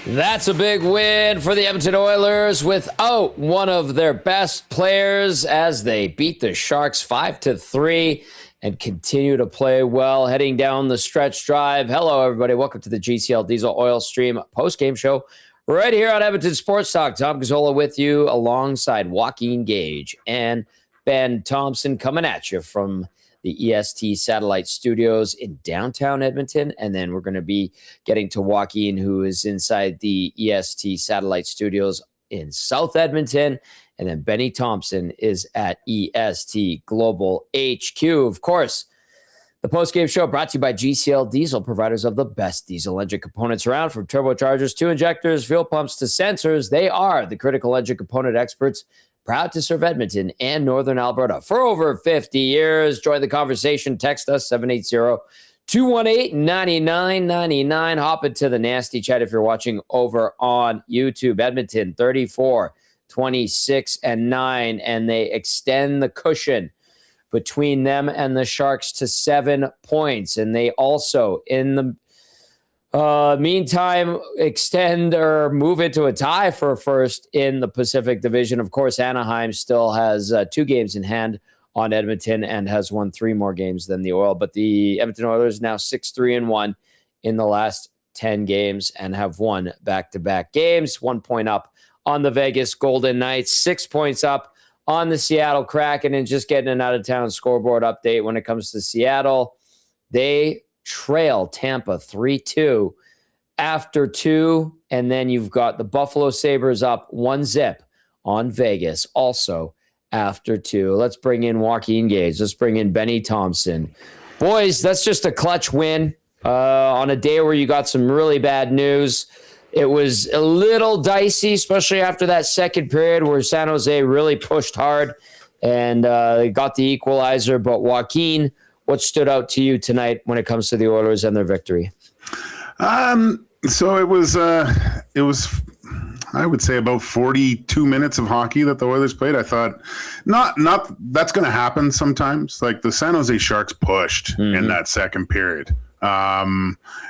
That's a big win for the Edmonton Oilers without one of their best players as they beat the Sharks 5-3 and continue to play well heading down the stretch drive. Hello, everybody. Welcome to the GCL Diesel Oil Stream postgame show right here on Edmonton Sports Talk. Tom Gazzola with you alongside Joaquin, Gage, and Ben Thomson coming at you from the EST Satellite Studios in downtown Edmonton. And then we're going to be getting to Joaquin, who is inside the EST Satellite Studios in South Edmonton. And then Benny Thomson is at EST Global HQ. Of course, the postgame show brought to you by GCL Diesel, providers of the best diesel engine components around, from turbochargers to injectors, fuel pumps to sensors. They are the critical engine component experts, proud to serve Edmonton and Northern Alberta for over 50 years. Join the conversation. Text us 780-218-9999. Hop into the nasty chat if you're watching over on YouTube. Edmonton 34, 26, and 9, and they extend the cushion between them and the Sharks to 7 points. And they also, in the meantime, extend or move into a tie for first in the Pacific Division. Of course, Anaheim still has 2 games in hand on Edmonton and has won 3 more games than the Oil. But the Edmonton Oilers now 6-3-1 in the last 10 games and have won back-to-back games. 1 point up on the Vegas Golden Knights, 6 points up on the Seattle Kraken. And just getting an out-of-town scoreboard update when it comes to Seattle, they trail Tampa 3-2 after 2, and then you've got the Buffalo Sabres up 1-0 on Vegas also after 2. Let's bring in Joaquin Gage. Let's bring in Benny Thomson. Boys, that's just a clutch win on a day where you got some really bad news. It was a little dicey, especially after that second period where San Jose really pushed hard and got the equalizer. But Joaquin, what stood out to you tonight when it comes to the Oilers and their victory? So it was, I would say, about 42 minutes of hockey that the Oilers played. I thought, not that's going to happen sometimes. Like the San Jose Sharks pushed in that second period.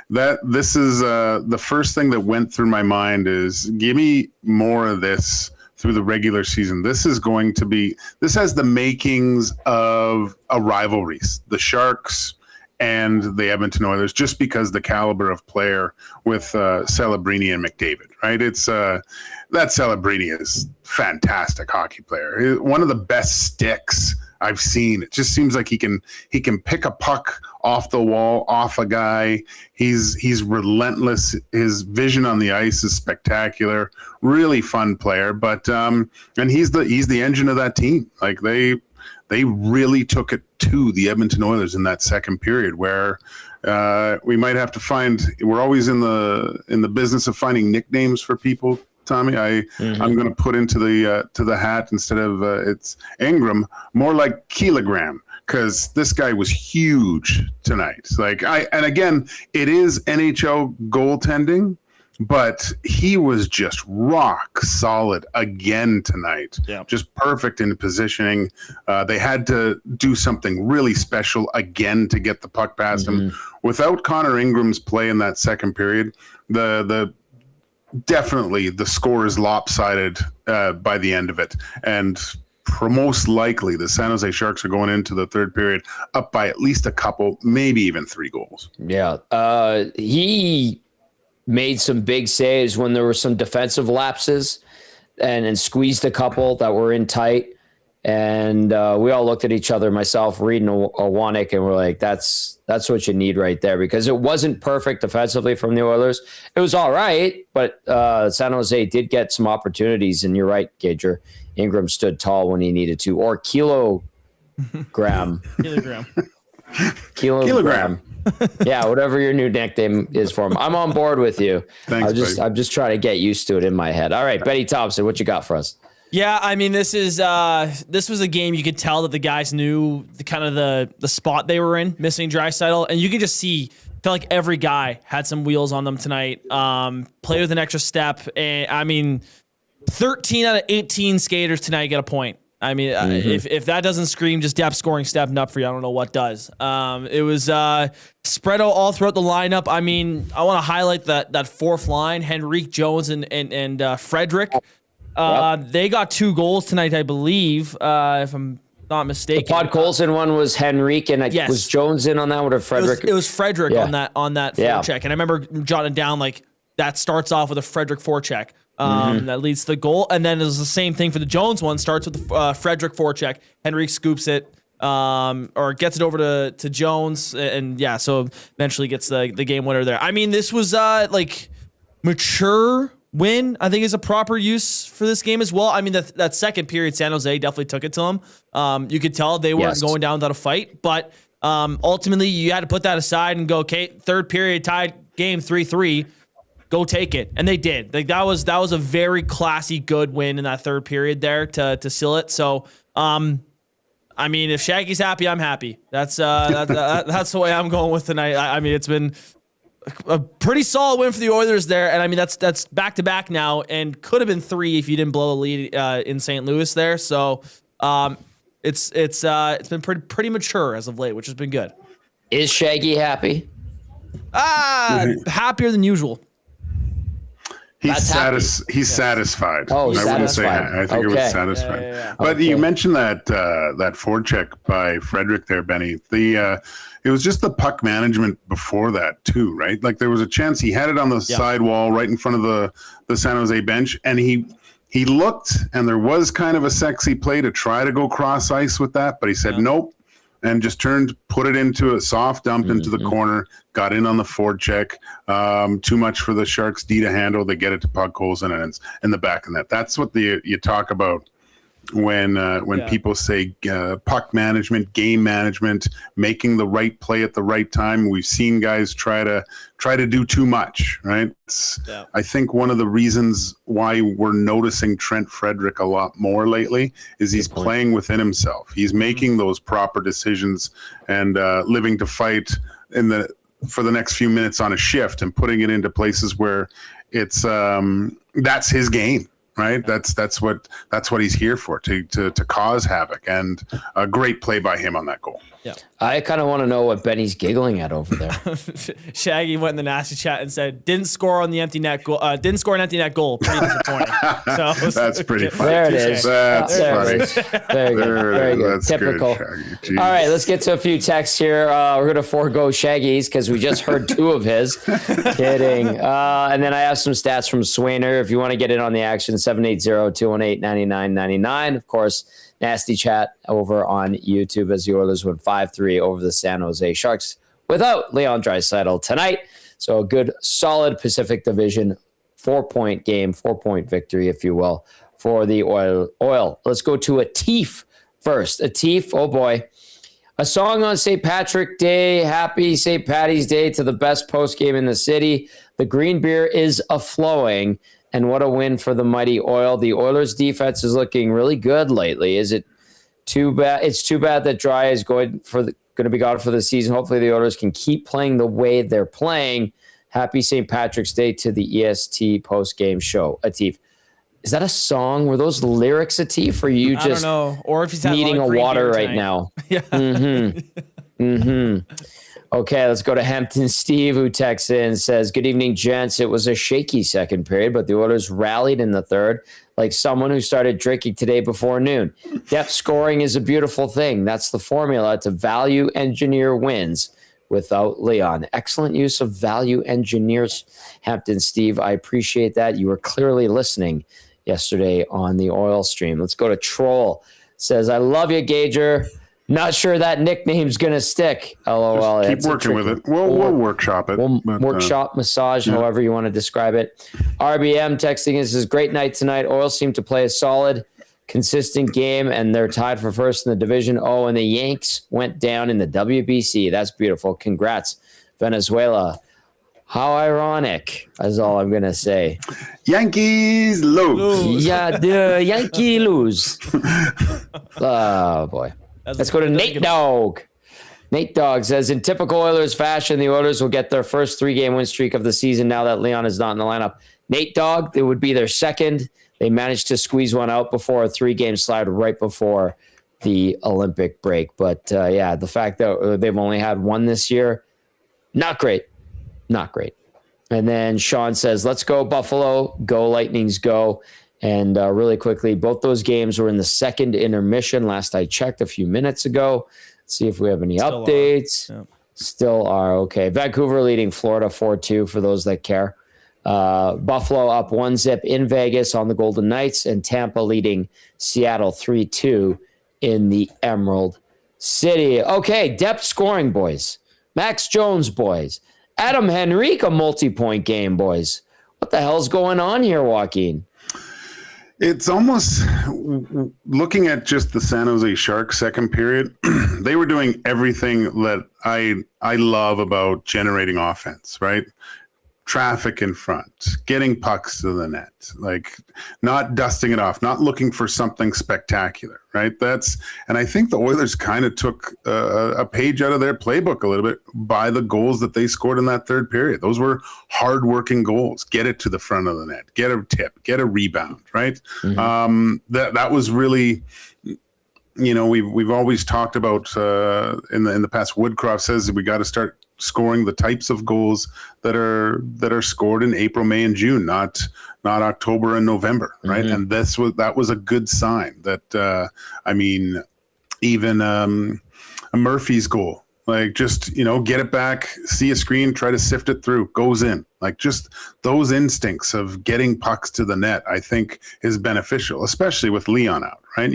This is the first thing that went through my mind is give me more of this through the regular season. This has the makings of a rivalry, the Sharks and the Edmonton Oilers, just because the caliber of player with Celebrini and McDavid, right? It's that Celebrini is fantastic hockey player. One of the best sticks I've seen. It just seems like he can pick a puck off the wall, off a guy. He's relentless. His vision on the ice is spectacular. Really fun player. But and he's the engine of that team. Like they really took it to the Edmonton Oilers in that second period, where we might have to find. We're always in the business of finding nicknames for people. Tommy, I'm going to put into the hat instead of it's Ingram, more like kilogram, because this guy was huge tonight. And again, it is NHL goaltending, but he was just rock solid again tonight. Yeah. Just perfect in positioning. They had to do something really special again to get the puck past him. Without Connor Ingram's play in that second period, definitely the score is lopsided by the end of it. And most likely the San Jose Sharks are going into the third period up by at least a couple, maybe even 3 goals. Yeah. He made some big saves when there were some defensive lapses and squeezed a couple that were in tight. And we all looked at each other, myself, Reid and Owanik, and we're like, that's what you need right there, because it wasn't perfect defensively from the Oilers. It was all right, but San Jose did get some opportunities, and you're right, Gager. Ingram stood tall when he needed to, or kilogram. Kilogram. Yeah, whatever your new nickname is for him. I'm on board with you. Thanks, I'm just trying to get used to it in my head. All right, Benny Thomson, what you got for us? Yeah, I mean, this was a game you could tell that the guys knew the spot they were in, missing Draisaitl, and you could just see, felt like every guy had some wheels on them tonight. Play with an extra step, and I mean, 13 out of 18 skaters tonight get a point. I mean, if that doesn't scream just depth scoring stepping up for you, I don't know what does. It was spread out all throughout the lineup. I mean, I want to highlight that fourth line, Henrique, Jones, and Frederick. They got 2 goals tonight, I believe, if I'm not mistaken. The Podkolzin one was Henrique, and was Jones in on that one or Frederick? It was Frederick on that forecheck, and I remember jotting down like that starts off with a Frederick forecheck. That leads to the goal, and then it was the same thing for the Jones one. Starts with the Frederick forecheck. Henrique scoops it, or gets it over to Jones, and so eventually gets the game winner there. I mean, this was like mature win, I think, is a proper use for this game as well. I mean, that second period, San Jose definitely took it to them. You could tell they weren't going down without a fight, but ultimately you had to put that aside and go, okay, third period tied game 3-3. Go take it. And they did. Like that was a very classy, good win in that third period there to seal it. So, I mean, if Shaggy's happy, I'm happy. That's the way I'm going with tonight. I mean, it's been a pretty solid win for the Oilers there. And I mean, that's back to back now, and could have been 3 if you didn't blow the lead in St. Louis there. So, it's been pretty mature as of late, which has been good. Is Shaggy happy? Happier than usual. He's satisfied. Oh, I wouldn't say I think it was satisfied. Yeah. But you mentioned that forecheck by Frederick there, Benny. It was just the puck management before that too, right? Like there was a chance he had it on the sidewall right in front of the San Jose bench, and he looked, and there was kind of a sexy play to try to go cross ice with that, but he said nope. And just put it into a soft dump into the corner, got in on the forecheck. Too much for the Sharks D to handle. They get it to Podkolzin, and it's in the back of that. That's what you talk about when people say puck management, game management, making the right play at the right time. We've seen guys try to do too much, right? I think one of the reasons why we're noticing Trent Frederick a lot more lately is he's playing within himself. He's making those proper decisions and living to fight for the next few minutes on a shift and putting it into places where it's that's his game. Right, that's what he's here for, to cause havoc, and a great play by him on that goal. Yeah, I kind of want to know what Benny's giggling at over there. Shaggy went in the nasty chat and said, "Didn't score on the empty net goal. Didn't score an empty net goal. Pretty disappointing." So that's pretty funny. There it is. That's funny. Very good. Very good. That's Typical. Good, all right, let's get to a few texts here. We're going to forego Shaggy's because we just heard 2 of his. Kidding. And then I have some stats from Swainer. If you want to get in on the action, 780-218-9999. Of course, nasty chat over on YouTube as the Oilers win 5-3 over the San Jose Sharks without Leon Draisaitl tonight. So a good, solid Pacific Division 4-point game, 4-point victory, if you will, for the Oil. Let's go to Atif first. Atif, oh boy. A song on St. Patrick Day. Happy St. Patty's Day to the best post game in the city. The green beer is a-flowing. And what a win for the mighty Oil. The Oilers' defense is looking really good lately. Is it too bad? It's too bad that Dry is going to be gone for the season. Hopefully the Oilers can keep playing the way they're playing. Happy St. Patrick's Day to the EST post-game show. Atif, is that a song? Were those lyrics, Atif? Or are you just I don't know. Or if he's needing a water right now? Yeah. Okay, let's go to Hampton Steve, who texts in and says, "Good evening, gents. It was a shaky second period, but the Oilers rallied in the third like someone who started drinking today before noon. Depth scoring is a beautiful thing. That's the formula to value engineer wins without Leon." Excellent use of value engineers, Hampton Steve. I appreciate that. You were clearly listening yesterday on the Oil stream. Let's go to Troll. Says, "I love you, Gager. Not sure that nickname's going to stick." LOL. Keep working with it. We'll workshop it. We'll workshop, massage, however you want to describe it. RBM texting is his great night tonight. Oil seem to play a solid, consistent game, and they're tied for first in the division. Oh, and the Yanks went down in the WBC. That's beautiful. Congrats, Venezuela. How ironic, is all I'm going to say. Yankees lose. Yeah, the Yankee lose. Oh, boy. Let's go to Nate Dogg. Nate Dogg says, "In typical Oilers fashion, the Oilers will get their first 3-game win streak of the season now that Leon is not in the lineup." Nate Dogg, it would be their second. they managed to squeeze one out before a 3-game slide right before the Olympic break. But the fact that they've only had one this year, not great. And then Sean says, let's go Buffalo, go Lightnings, go. And really quickly, both those games were in the second intermission. Last I checked a few minutes ago. Let's see if we have any updates. Still are. Okay. Vancouver leading Florida 4-2 for those that care. Buffalo up 1-0 in Vegas on the Golden Knights, and Tampa leading Seattle 3-2 in the Emerald City. Okay. Depth scoring, boys. Max Jones, boys. Adam Henrique, a multi-point game, boys. What the hell's going on here, Joaquin? It's almost, looking at just the San Jose Sharks second period, they were doing everything that I love about generating offense, right? Traffic in front, getting pucks to the net, like not dusting it off, not looking for something spectacular, right? And I think the Oilers kind of took a page out of their playbook a little bit by the goals that they scored in that third period. Those were hardworking goals. Get it to the front of the net, get a tip, get a rebound, right? Mm-hmm. That was really, we've always talked about in the past. Woodcroft says that we got to start scoring the types of goals that are scored in April, May, and June, not October and November, right? Mm-hmm. And that was a good sign that even a Murphy's goal, like just get it back, see a screen, try to sift it through, goes in. Like just those instincts of getting pucks to the net, I think is beneficial, especially with Leon out, right?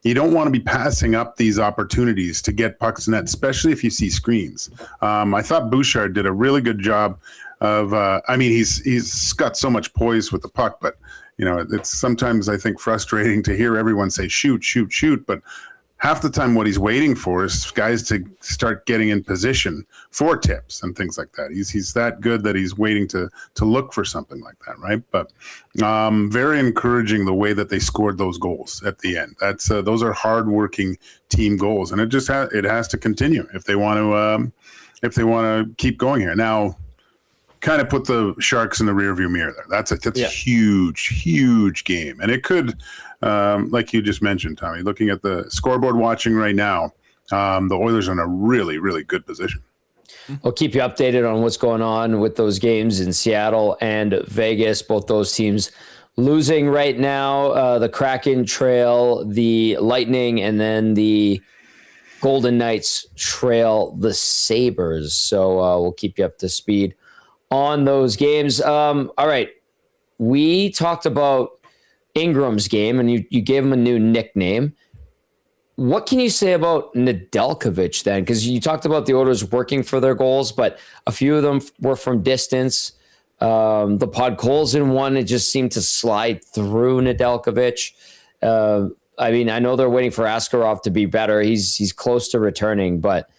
You don't want to be passing up these opportunities to get pucks in net, especially if you see screens. I thought Bouchard did a really good job of, he's got so much poise with the puck, but it's sometimes I think frustrating to hear everyone say, shoot, shoot, shoot. But half the time what he's waiting for is guys to start getting in position for tips and things like that. He's that good that he's waiting to look for something like that, right? But very encouraging the way that they scored those goals at the end. Those are hardworking team goals, and it has to continue if they want to keep going here. Now, kind of put the Sharks in the rearview mirror there. That's a huge game, and it could. Like you just mentioned, Tommy, looking at the scoreboard, watching right now, the Oilers are in a really, really good position. I'll keep you updated on what's going on with those games in Seattle and Vegas. Both those teams losing right now. The Kraken trail the Lightning, and then the Golden Knights trail the Sabres. So we'll keep you up to speed on those games. All right. We talked about Ingram's game, and you gave him a new nickname. What can you say about Nedeljkovic then? Because you talked about the Oilers working for their goals, but a few of them were from distance. The Podkolzin one, it just seemed to slide through Nedeljkovic. I know they're waiting for Askarov to be better. He's close to returning, but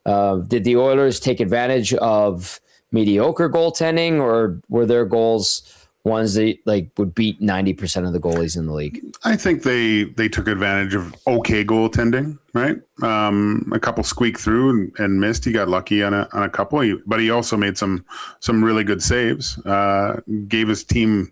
did the Oilers take advantage of mediocre goaltending, or were their goals ones that would beat 90% of the goalies in the league? I think they took advantage of okay goaltending, right? A couple squeaked through and missed. He got lucky on a couple, but he also made some really good saves. Gave his team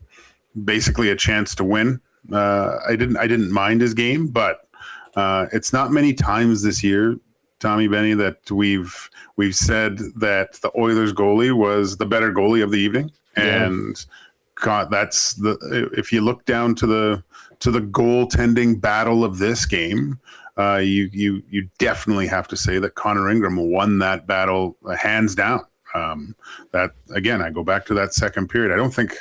basically a chance to win. I didn't mind his game, but it's not many times this year, Tommy, Benny, that we've said that the Oilers goalie was the better goalie of the evening, and God, if you look down to the goaltending battle of this game, you definitely have to say that Connor Ingram won that battle hands down. That again, I go back to that second period. I don't think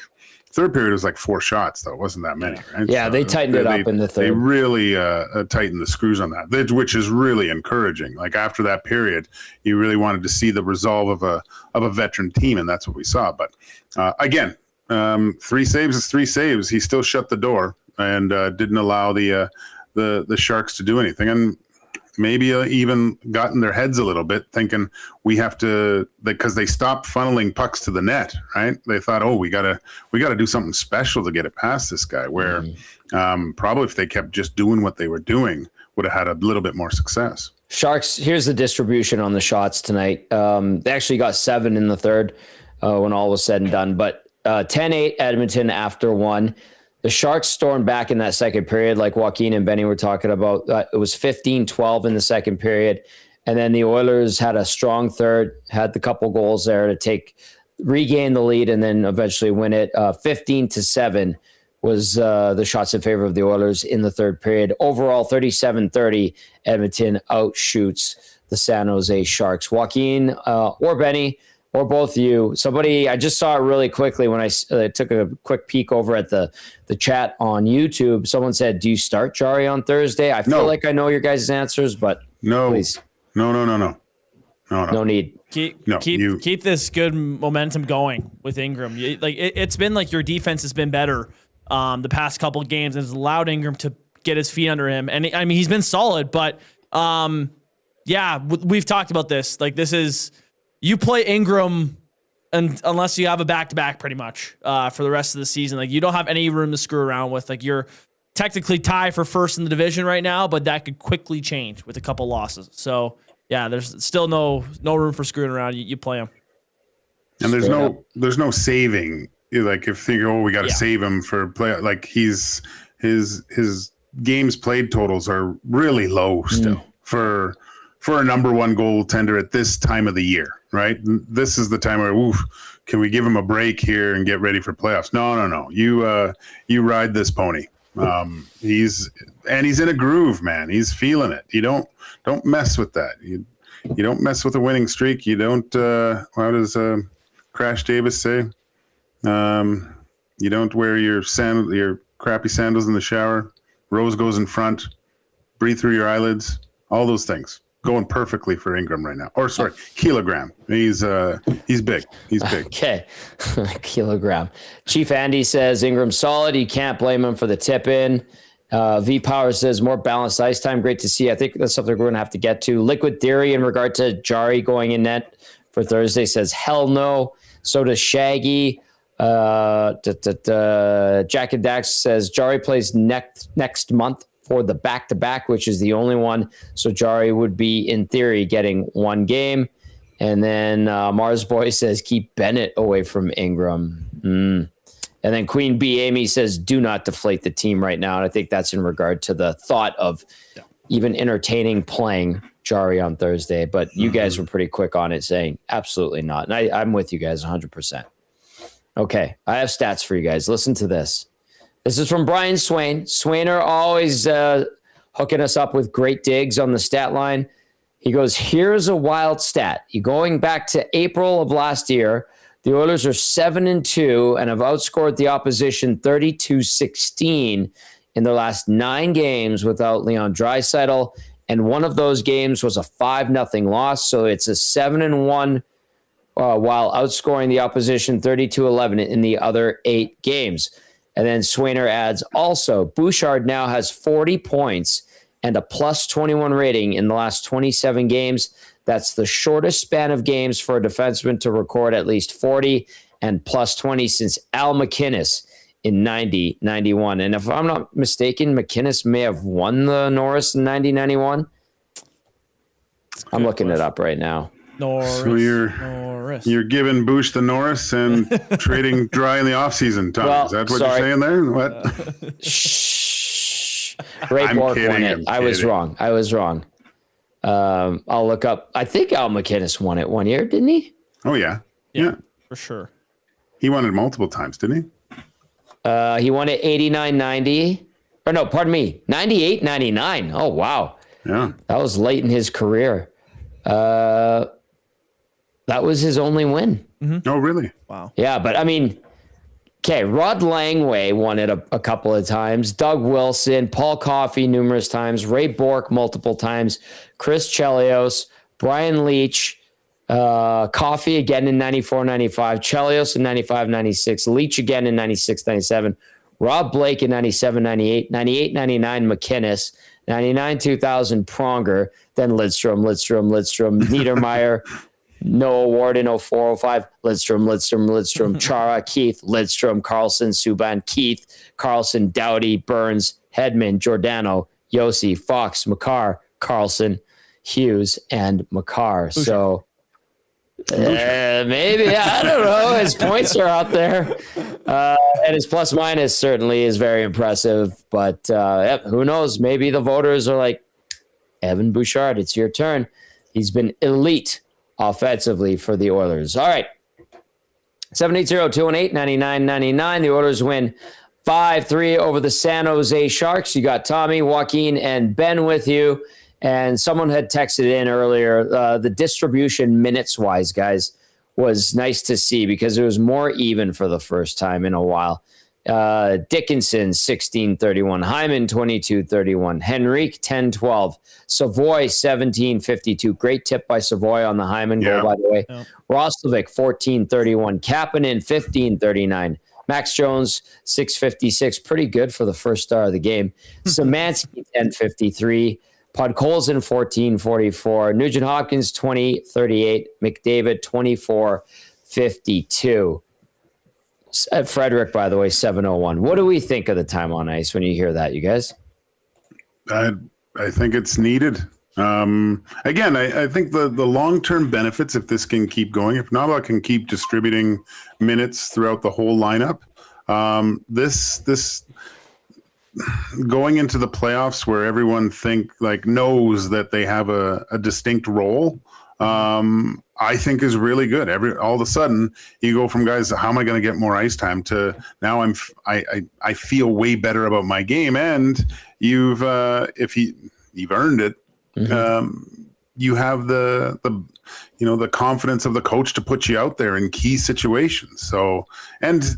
third period was like 4 shots though. It wasn't that many, right? Yeah, so they tightened it up in the third. They really tightened the screws on that, which is really encouraging. Like after that period, you really wanted to see the resolve of a veteran team, and that's what we saw. But again. 3 saves is 3 saves. He still shut the door and didn't allow the Sharks to do anything, and maybe even got in their heads a little bit, thinking we have to, because they stopped funneling pucks to the net. Right? They thought, we gotta do something special to get it past this guy. Where probably if they kept just doing what they were doing, would have had a little bit more success. Sharks. Here's the distribution on the shots tonight. They actually got 7 in the third when all was said and done, but. 10-8 Edmonton after 1. The Sharks stormed back in that second period, like Joaquin and Benny were talking about. It was 15-12 in the second period. And then the Oilers had a strong third, had the couple goals there to regain the lead and then eventually win it. 15-7 was the shots in favor of the Oilers in the third period. Overall, 37-30, Edmonton outshoots the San Jose Sharks. Joaquin or Benny, or both of you, somebody, I just saw it really quickly when I took a quick peek over at the chat on YouTube. Someone said, do you start Jarry on Thursday? I feel like I know your guys' answers, but no, please. No. No need. Keep this good momentum going with Ingram. It's been like your defense has been better the past couple of games and has allowed Ingram to get his feet under him. And I mean, he's been solid, but we've talked about this. Like, this is, you play Ingram unless you have a back-to-back pretty much for the rest of the season. Like, you don't have any room to screw around with. Like, you're technically tied for first in the division right now, but that could quickly change with a couple losses. So yeah, there's still no room for screwing around. You play him. And there's no saving. Like, if you think, we got to save him for play, like his games played totals are really low still for a number one goaltender at this time of the year, right? This is the time where, can we give him a break here and get ready for playoffs? No. You ride this pony. He's in a groove, man. He's feeling it. You don't mess with that. You don't mess with a winning streak. You don't, how does Crash Davis say? You don't wear your crappy sandals in the shower. Rose goes in front. Breathe through your eyelids. All those things going perfectly for Ingram right now. Or sorry, Kilogram. He's big. He's big. Okay, Kilogram. Chief Andy says Ingram's solid. You can't blame him for the tip in. V Power says more balanced ice time. Great to see. I think that's something we're going to have to get to. Liquid Theory in regard to Jarry going in net for Thursday says hell no. So does Shaggy. Jack and Dax says Jarry plays next month for the back-to-back, which is the only one. So Jarry would be, in theory, getting one game. And then Mars Boy says keep Bennett away from Ingram. And then Queen Bee Amy says do not deflate the team right now. And I think that's in regard to the thought of even entertaining playing Jarry on Thursday. But you guys were pretty quick on it, saying absolutely not. And I'm with you guys 100%. Okay, I have stats for you guys. Listen to this. This is from Brian Swain. Swainer always hooking us up with great digs on the stat line. He goes, here's a wild stat. You going back to April of last year, the Oilers are 7-2 and have outscored the opposition 32-16 in their last 9 games without Leon Draisaitl. And one of those games was a 5-0 loss. So it's a 7-1 while outscoring the opposition 32-11 in the other 8 games. And then Swainer adds, also, Bouchard now has 40 points and a plus 21 rating in the last 27 games. That's the shortest span of games for a defenseman to record at least 40 and plus 20 since Al MacInnis in 90-91. And if I'm not mistaken, MacInnis may have won the Norris in 90-91. I'm looking it up right now. Norris. So you're giving Bouch the Norris and trading Dry in the offseason, Tom. Well, is that what you're saying there? What? Shh. Ray Bork won it. I was wrong. I'll look up. I think Al MacInnis won it one year, didn't he? Oh, yeah. Yeah. For sure. He won it multiple times, didn't he? He won it 89-90. Or no, pardon me, 98-99. Oh, wow. Yeah. That was late in his career. That was his only win. Mm-hmm. Oh, really? Wow. Yeah, but I mean, okay, Rod Langway won it a couple of times. Doug Wilson, Paul Coffey numerous times. Ray Bork multiple times. Chris Chelios, Brian Leach, Coffey again in 94-95. Chelios in 95-96. Leach again in 96-97. Rob Blake in 97-98. 98-99 MacInnis. 99-2000 Pronger. Then Lidstrom, Niedermeyer. No award in 04-05. Lidstrom, Chara, Keith, Lidstrom, Carlson, Subban, Keith, Carlson, Doughty, Burns, Hedman, Giordano, Yossi, Fox, Makar, Carlson, Hughes, and Makar. So maybe, I don't know. His points are out there. And his plus minus certainly is very impressive. But who knows? Maybe the voters are like, Evan Bouchard, it's your turn. He's been elite offensively for the Oilers. All right. 780-218-9999. The Oilers win 5-3 over the San Jose Sharks. You got Tommy, Joaquin, and Ben with you. And someone had texted in earlier, the distribution minutes-wise, guys, was nice to see because it was more even for the first time in a while. Dickinson, 16-31. Hyman, 22-31. Henrique, 10-12. Savoy, 17-52. Great tip by Savoy on the Hyman goal, by the way. Yeah. Roslovic, 14-31. Kapanen, 15-39. Max Jones, 6:56. Pretty good for the first star of the game. Szymanski, 10:53. Podkolzin, 14:44. Nugent Hopkins, 20:38. McDavid, 24:52. Frederick, by the way, 7:01. What do we think of the time on ice when you hear that, you guys? I think it's needed. Again, I think the long-term benefits, if this can keep going, if Nava can keep distributing minutes throughout the whole lineup, this going into the playoffs where everyone knows that they have a distinct role, I think is really good. All of a sudden, you go from guys, how am I going to get more ice time, to now I feel way better about my game, and you've earned it. Mm-hmm. You have the confidence of the coach to put you out there in key situations. So, and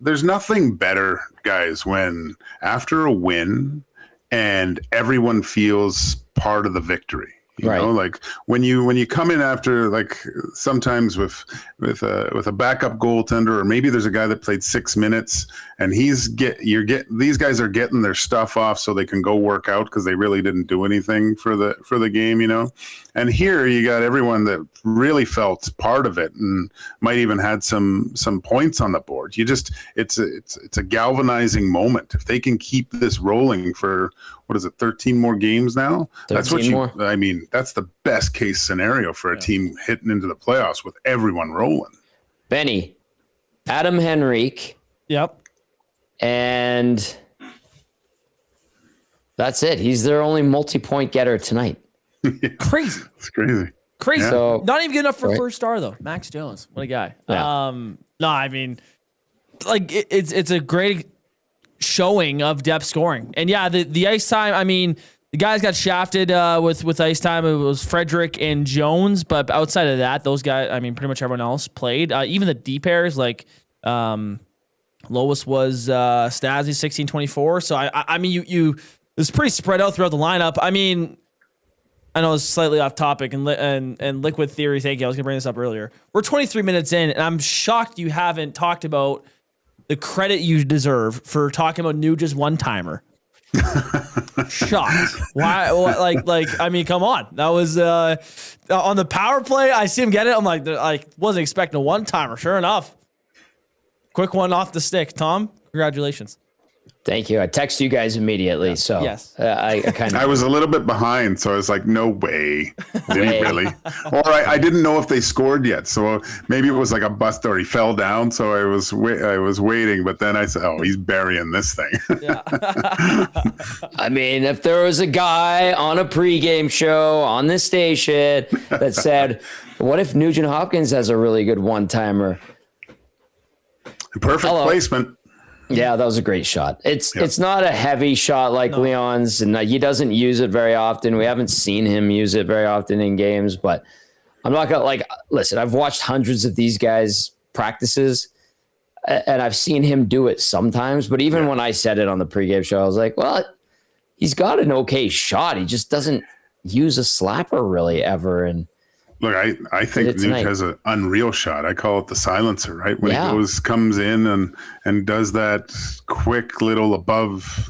there's nothing better, guys, when after a win and everyone feels part of the victory. You know, like when you come in after, like sometimes with a backup goaltender, or maybe there's a guy that played 6 minutes and these guys are getting their stuff off so they can go work out because they really didn't do anything for the game, you know. And here you got everyone that really felt part of it and might even had some points on the board. It's a galvanizing moment. If they can keep this rolling for, 13 more games now? That's the best case scenario for a team hitting into the playoffs with everyone rolling. Benny, Adam Henrique. Yep. And that's it. He's their only multi-point getter tonight. Crazy. It's crazy. Crazy. Yeah. So, not even good enough for first star, though. Max Jones. What a guy. Yeah. No, I mean, like, it's a great showing of depth scoring. And yeah, the ice time, I mean, the guys got shafted with ice time. It was Frederick and Jones, but outside of that, those guys, I mean, pretty much everyone else played. Even the D pairs, like lowest was Stastny, 16-24. So I mean, you it was pretty spread out throughout the lineup. I mean, I know it's slightly off topic, and Liquid Theory, thank you. I was gonna bring this up earlier. We're 23 minutes in, and I'm shocked you haven't talked about the credit you deserve for talking about Nuge's one-timer. Shocked. Why? Like, I mean, come on. That was on the power play. I see him get it. I'm like, wasn't expecting a one-timer. Sure enough. Quick one off the stick. Tom, congratulations. Thank you. I texted you guys immediately. So yes, I was a little bit behind, so I was like, no way. Did he really? Or I didn't know if they scored yet, so maybe it was like a bust or he fell down. So I was waiting, but then I said, oh, he's burying this thing. Yeah. I mean, if there was a guy on a pregame show on this station that said, what if Nugent Hopkins has a really good one-timer? Perfect placement. Yeah, that was a great shot. It's not a heavy shot like Leon's, and he doesn't use it very often. We haven't seen him use it very often in games, but I'm not going to listen, I've watched hundreds of these guys' practices, and I've seen him do it sometimes, but even when I said it on the pregame show, I was like, well, he's got an okay shot. He just doesn't use a slapper really ever, and look, I think Nuge has an unreal shot. I call it the silencer, right? When he comes in and does that quick little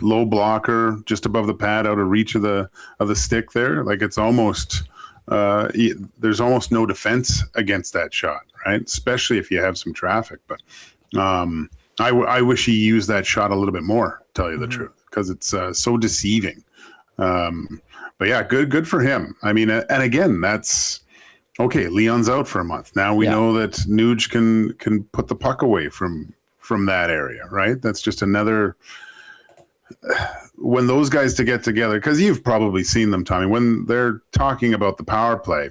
low blocker just above the pad, out of reach of the stick there. Like, it's almost there's almost no defense against that shot, right? Especially if you have some traffic. But I wish he used that shot a little bit more, to tell you the truth, because it's so deceiving. But yeah, good for him. I mean, and again, that's. Okay, Leon's out for a month. Now we know that Nuge can put the puck away from from that area, right? That's just another. When those guys to get together, because you've probably seen them, Tommy, when they're talking about the power play,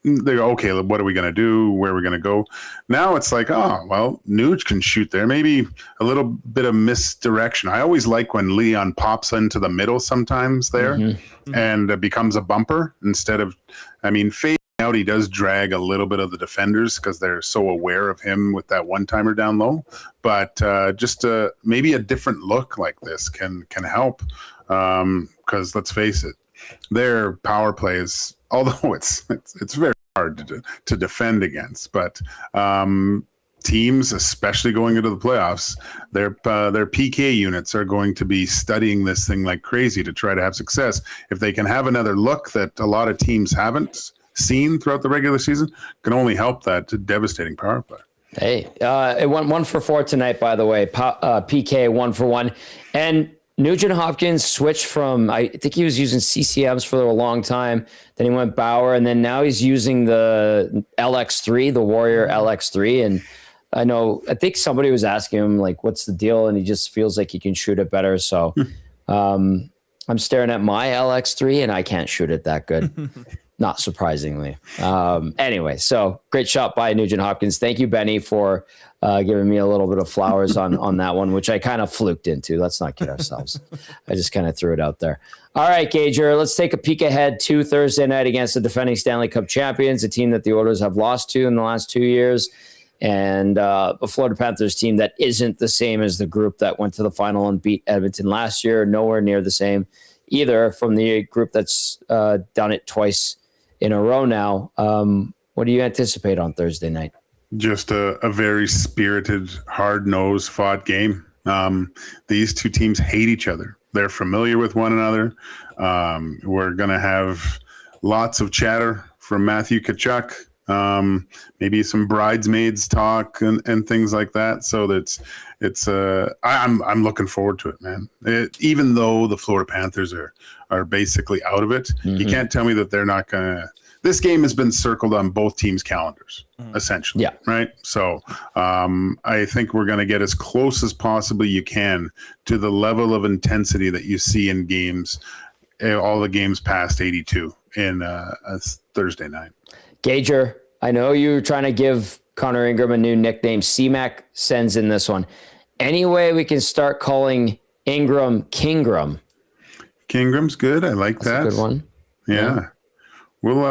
they go, okay, what are we going to do? Where are we going to go? Now it's like, oh, well, Nuge can shoot there. Maybe a little bit of misdirection. I always like when Leon pops into the middle sometimes there and becomes a bumper instead of, fading out, he does drag a little bit of the defenders because they're so aware of him with that one-timer down low. But just maybe a different look like this can help because let's face it, their power play is, although it's very hard to defend against, but teams, especially going into the playoffs, their PK units are going to be studying this thing like crazy to try to have success. If they can have another look that a lot of teams haven't seen throughout the regular season, can only help that devastating power play. Hey, it went 1 for 4 tonight, by the way. PK 1 for 1. And Nugent Hopkins switched from, I think he was using CCMs for a long time. Then he went Bauer, and then now he's using the LX3, the Warrior LX3. And I think somebody was asking him, like, what's the deal? And he just feels like he can shoot it better. So I'm staring at my LX3, and I can't shoot it that good. Not surprisingly. Anyway, so great shot by Nugent Hopkins. Thank you, Benny, for giving me a little bit of flowers on that one, which I kind of fluked into. Let's not kid ourselves. I just kind of threw it out there. All right, Gager, let's take a peek ahead to Thursday night against the defending Stanley Cup champions, a team that the Oilers have lost to in the last 2 years, and a Florida Panthers team that isn't the same as the group that went to the final and beat Edmonton last year. Nowhere near the same either from the group that's done it twice in a row now. What do you anticipate on Thursday night? Just a very spirited, hard-nosed, fought game. These two teams hate each other. They're familiar with one another. We're going to have lots of chatter from Matthew Tkachuk, maybe some bridesmaids talk and things like that. So I'm looking forward to it, man. Even though the Florida Panthers are basically out of it, you can't tell me that they're not going to. This game has been circled on both teams' calendars, essentially. Yeah. Right. So I think we're going to get as close as possibly you can to the level of intensity that you see in games, all the games past 82 in Thursday night. Gager, I know you were trying to give Connor Ingram a new nickname. C-Mac sends in this one. Any way we can start calling Ingram Kingram? Kingram's good. I like that. That's a good one. Yeah. We'll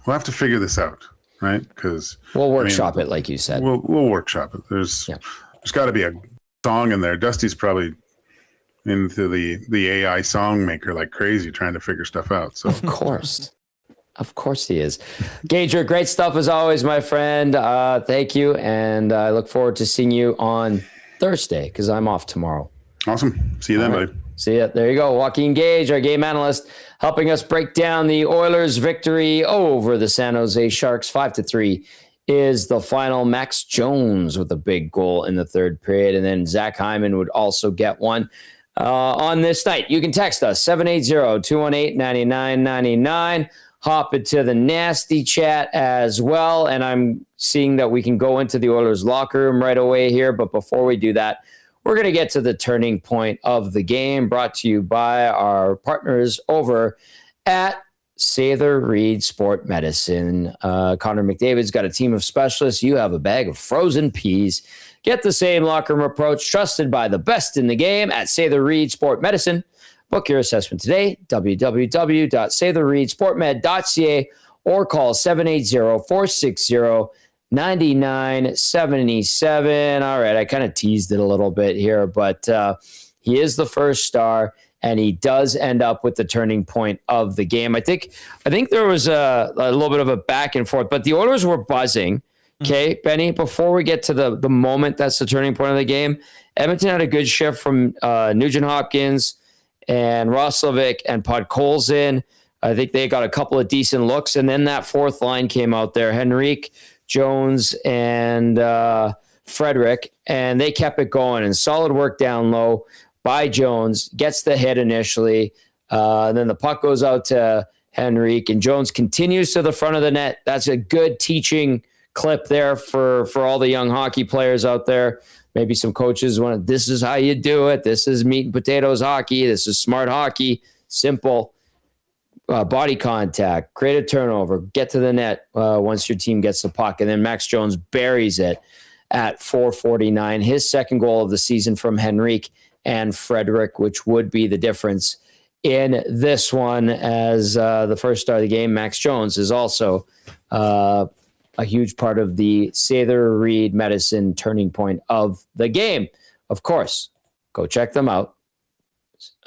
have to figure this out, right? Because we'll workshop it, like you said. We'll workshop it. There's got to be a song in there. Dusty's probably into the AI song maker like crazy, trying to figure stuff out. So of course he is. Gager, great stuff as always, my friend. Thank you, and I look forward to seeing you on Thursday because I'm off tomorrow. Awesome. See you then, buddy. See ya. There you go. Joaquin Gage, our game analyst, helping us break down the Oilers' victory over the San Jose Sharks 5-3 is the final. Max Jones with a big goal in the third period, and then Zack Hyman would also get one on this night. You can text us 780-218-9999. Hop into the nasty chat as well, and I'm seeing that we can go into the Oilers locker room right away here, but before we do that, we're going to get to the turning point of the game, brought to you by our partners over at Sather Reid Sport Medicine. Connor McDavid's got a team of specialists. You have a bag of frozen peas. Get the same locker room approach trusted by the best in the game at Sather Reid Sport Medicine. Book your assessment today, www.satherreidsportmed.ca, or call 780-460-9977. All right, I kind of teased it a little bit here, but he is the first star, and he does end up with the turning point of the game. I think there was a little bit of a back and forth, but the Oilers were buzzing. Okay, Benny, before we get to the moment that's the turning point of the game, Edmonton had a good shift from Nugent Hopkins and Roslovic and Podkolzin. I think they got a couple of decent looks, and then that fourth line came out there, Henrique, Jones, and Frederick, and they kept it going. And solid work down low by Jones, gets the hit initially. Then the puck goes out to Henrique, and Jones continues to the front of the net. That's a good teaching clip there for all the young hockey players out there. Maybe some coaches want, this is how you do it. This is meat and potatoes hockey. This is smart hockey. Simple. Body contact, create a turnover, get to the net once your team gets the puck. And then Max Jones buries it at 4:49. His second goal of the season from Henrique and Frederick, which would be the difference in this one. As the first star of the game, Max Jones is also a huge part of the Sather Reid Medicine turning point of the game. Of course, go check them out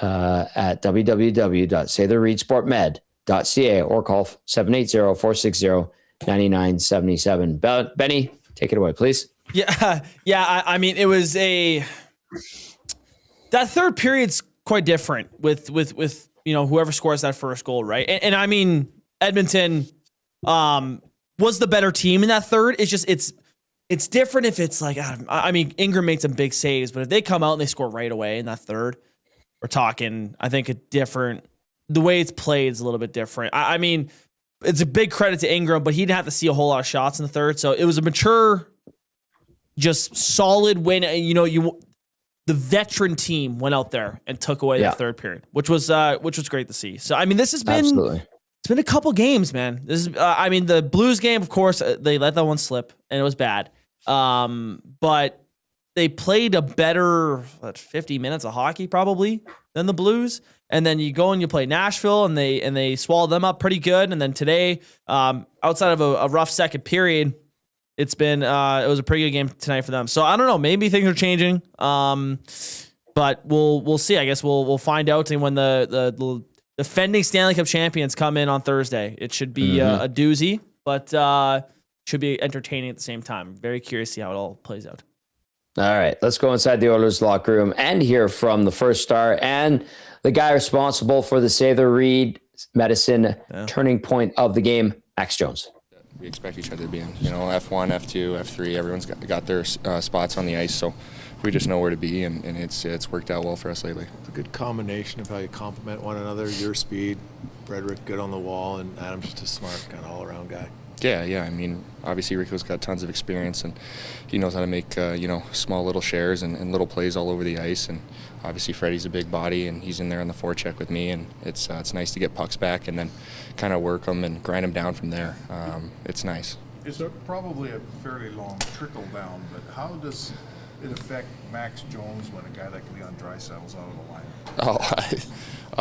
at www.satherreidsportmed.ca or call 780-460-9977. Benny, take it away, please. Yeah. I mean, it was that third period's quite different with whoever scores that first goal, right? And I mean, Edmonton was the better team in that third. It's just it's different if it's like, I mean, Ingram made some big saves, but if they come out and they score right away in that third, we're talking, I think, the way it's played is a little bit different. I mean, it's a big credit to Ingram, but he didn't have to see a whole lot of shots in the third. So it was a mature, just solid win. The veteran team went out there and took away that third period, which was great to see. So, I mean, this has been, it's been a couple games, man. This is, the Blues game, of course, they let that one slip and it was bad. But they played a better 50 minutes of hockey probably than the Blues. And then you go and you play Nashville and they swallowed them up pretty good. And then today, outside of a rough second period, it was a pretty good game tonight for them. So I don't know, maybe things are changing. But we'll see. I guess we'll find out when the defending Stanley Cup champions come in on Thursday. It should be a doozy, but should be entertaining at the same time. Very curious to see how it all plays out. All right, let's go inside the Oilers locker room and hear from the first star and the guy responsible for the Sather Reid Medicine turning point of the game, Max Jones. We expect each other to be in, F1, F2, F3. Everyone's got their spots on the ice, so we just know where to be, and it's worked out well for us lately. It's a good combination of how you complement one another. Your speed, Frederick good on the wall, and Adam's just a smart kind of all-around guy. Yeah. I mean, obviously Rico's got tons of experience, and he knows how to make small little shares and little plays all over the ice. And obviously Freddie's a big body, and he's in there on the forecheck with me, and it's nice to get pucks back and then kind of work them and grind them down from there. It's nice. It's probably a fairly long trickle down, but how does it affect Max Jones when a guy like Leon Draisaitl's out of the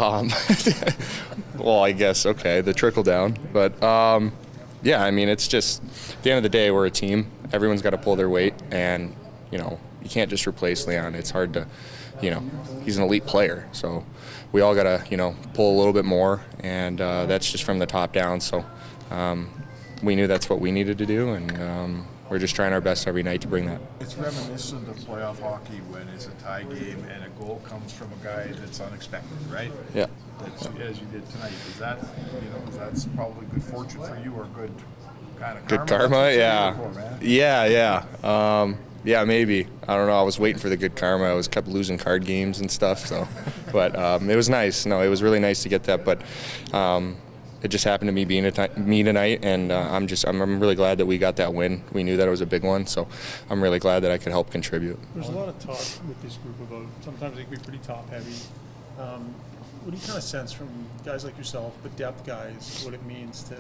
lineup? Well, I guess the trickle down, but. Yeah, I mean, it's just, at the end of the day, we're a team. Everyone's got to pull their weight, and, you can't just replace Leon. It's hard to, he's an elite player. So we all got to, pull a little bit more, and that's just from the top down. So we knew that's what we needed to do, and we're just trying our best every night to bring that. It's reminiscent of playoff hockey when it's a tie game and a goal comes from a guy that's unexpected, right? Yeah. As you did tonight. Is that, that's probably good fortune for you or good kind of karma? Good karma, yeah. Yeah, maybe. I don't know. I was waiting for the good karma. I was kept losing card games and stuff. So, but it was nice. No, it was really nice to get that. But it just happened to me being me tonight, and I'm really glad that we got that win. We knew that it was a big one, so I'm really glad that I could help contribute. There's a lot of talk with this group about sometimes they can be pretty top heavy. What do you kind of sense from guys like yourself, but depth guys, what it means to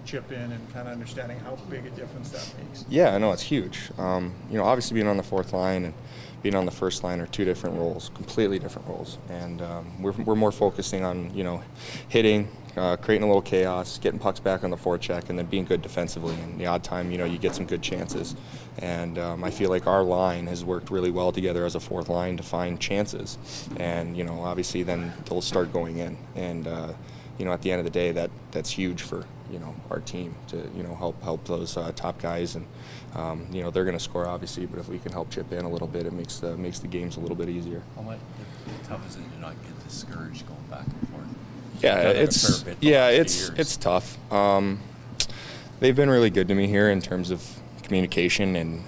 chip in and kind of understanding how big a difference that makes? Yeah, I know it's huge. Obviously being on the fourth line and being on the first line are two different roles, completely different roles, and we're more focusing on hitting, creating a little chaos, getting pucks back on the forecheck, and then being good defensively. And the odd time, you get some good chances. And I feel like our line has worked really well together as a fourth line to find chances. And obviously then they'll start going in. And at the end of the day, that's huge for our team to help those top guys. And they're going to score obviously, but if we can help chip in a little bit, it makes the games a little bit easier. How tough is it to not get discouraged going back and forth? Yeah, it's tough. They've been really good to me here in terms of communication and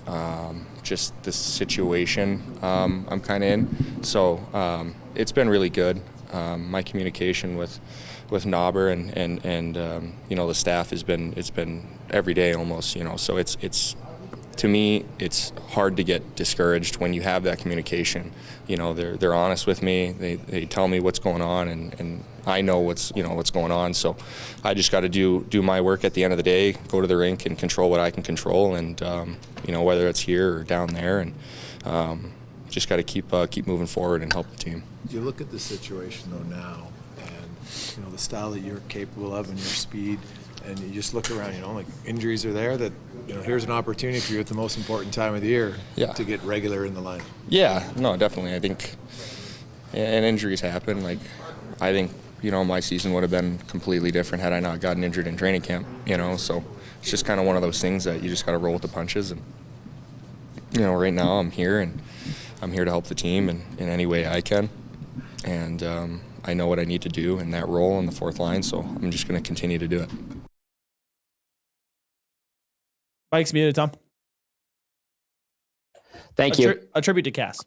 just the situation I'm kind of in. So it's been really good. My communication with Knobber and the staff has been every day almost, so it's to me, it's hard to get discouraged when you have that communication. They're honest with me. They tell me what's going on, and I know what's going on. So I just got to do my work at the end of the day, go to the rink and control what I can control, and whether it's here or down there, and just got to keep moving forward and help the team. You look at the situation though now, and the style that you're capable of and your speed, and you just look around, like injuries are there that, here's an opportunity for you at the most important time of the year to get regular in the line. Yeah, no, definitely. I think, and injuries happen. Like, I think, my season would have been completely different had I not gotten injured in training camp, so it's just kind of one of those things that you just got to roll with the punches. And, right now I'm here, and I'm here to help the team in any way I can. And I know what I need to do in that role in the fourth line, so I'm just going to continue to do it. Mike's muted, Tom. Thank you. A tribute to Cass.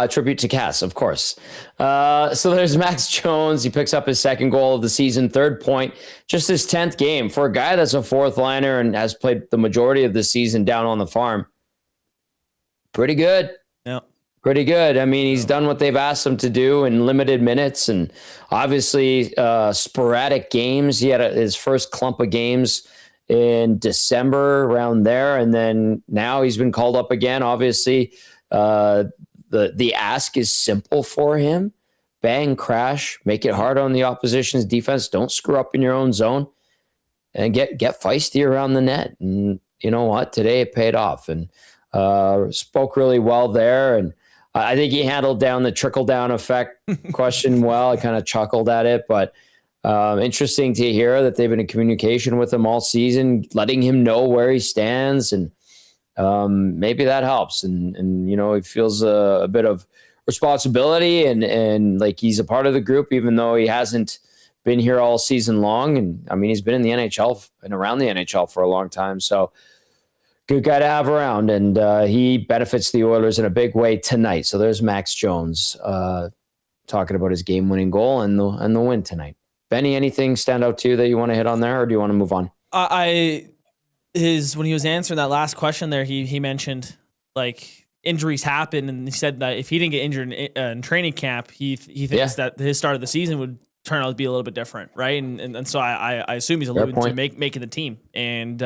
Tribute to Cass, of course. So there's Max Jones. He picks up his second goal of the season, 3rd point, just his 10th game. For a guy that's a fourth liner and has played the majority of the season down on the farm, pretty good. Yeah. Pretty good. I mean, he's done what they've asked him to do in limited minutes, and obviously sporadic games. He had his first clump of games in December around there, and then now he's been called up again. Obviously, the ask is simple for him: bang, crash, make it hard on the opposition's defense. Don't screw up in your own zone, and get feisty around the net. And you know what? Today it paid off, and spoke really well there. And I think he handled down the trickle down effect question well. I kind of chuckled at it, but. Interesting to hear that they've been in communication with him all season, letting him know where he stands, and maybe that helps. And he feels a bit of responsibility and like he's a part of the group, even though he hasn't been here all season long. And I mean, he's been in the NHL and around the NHL for a long time. So good guy to have around, and he benefits the Oilers in a big way tonight. So there's Max Jones talking about his game-winning goal and the win tonight. Benny, anything stand out to you that you want to hit on there, or do you want to move on? When he was answering that last question there, he mentioned like injuries happen, and he said that if he didn't get injured in training camp, he thinks that his start of the season would turn out to be a little bit different, right? And so I assume he's alluding to making the team and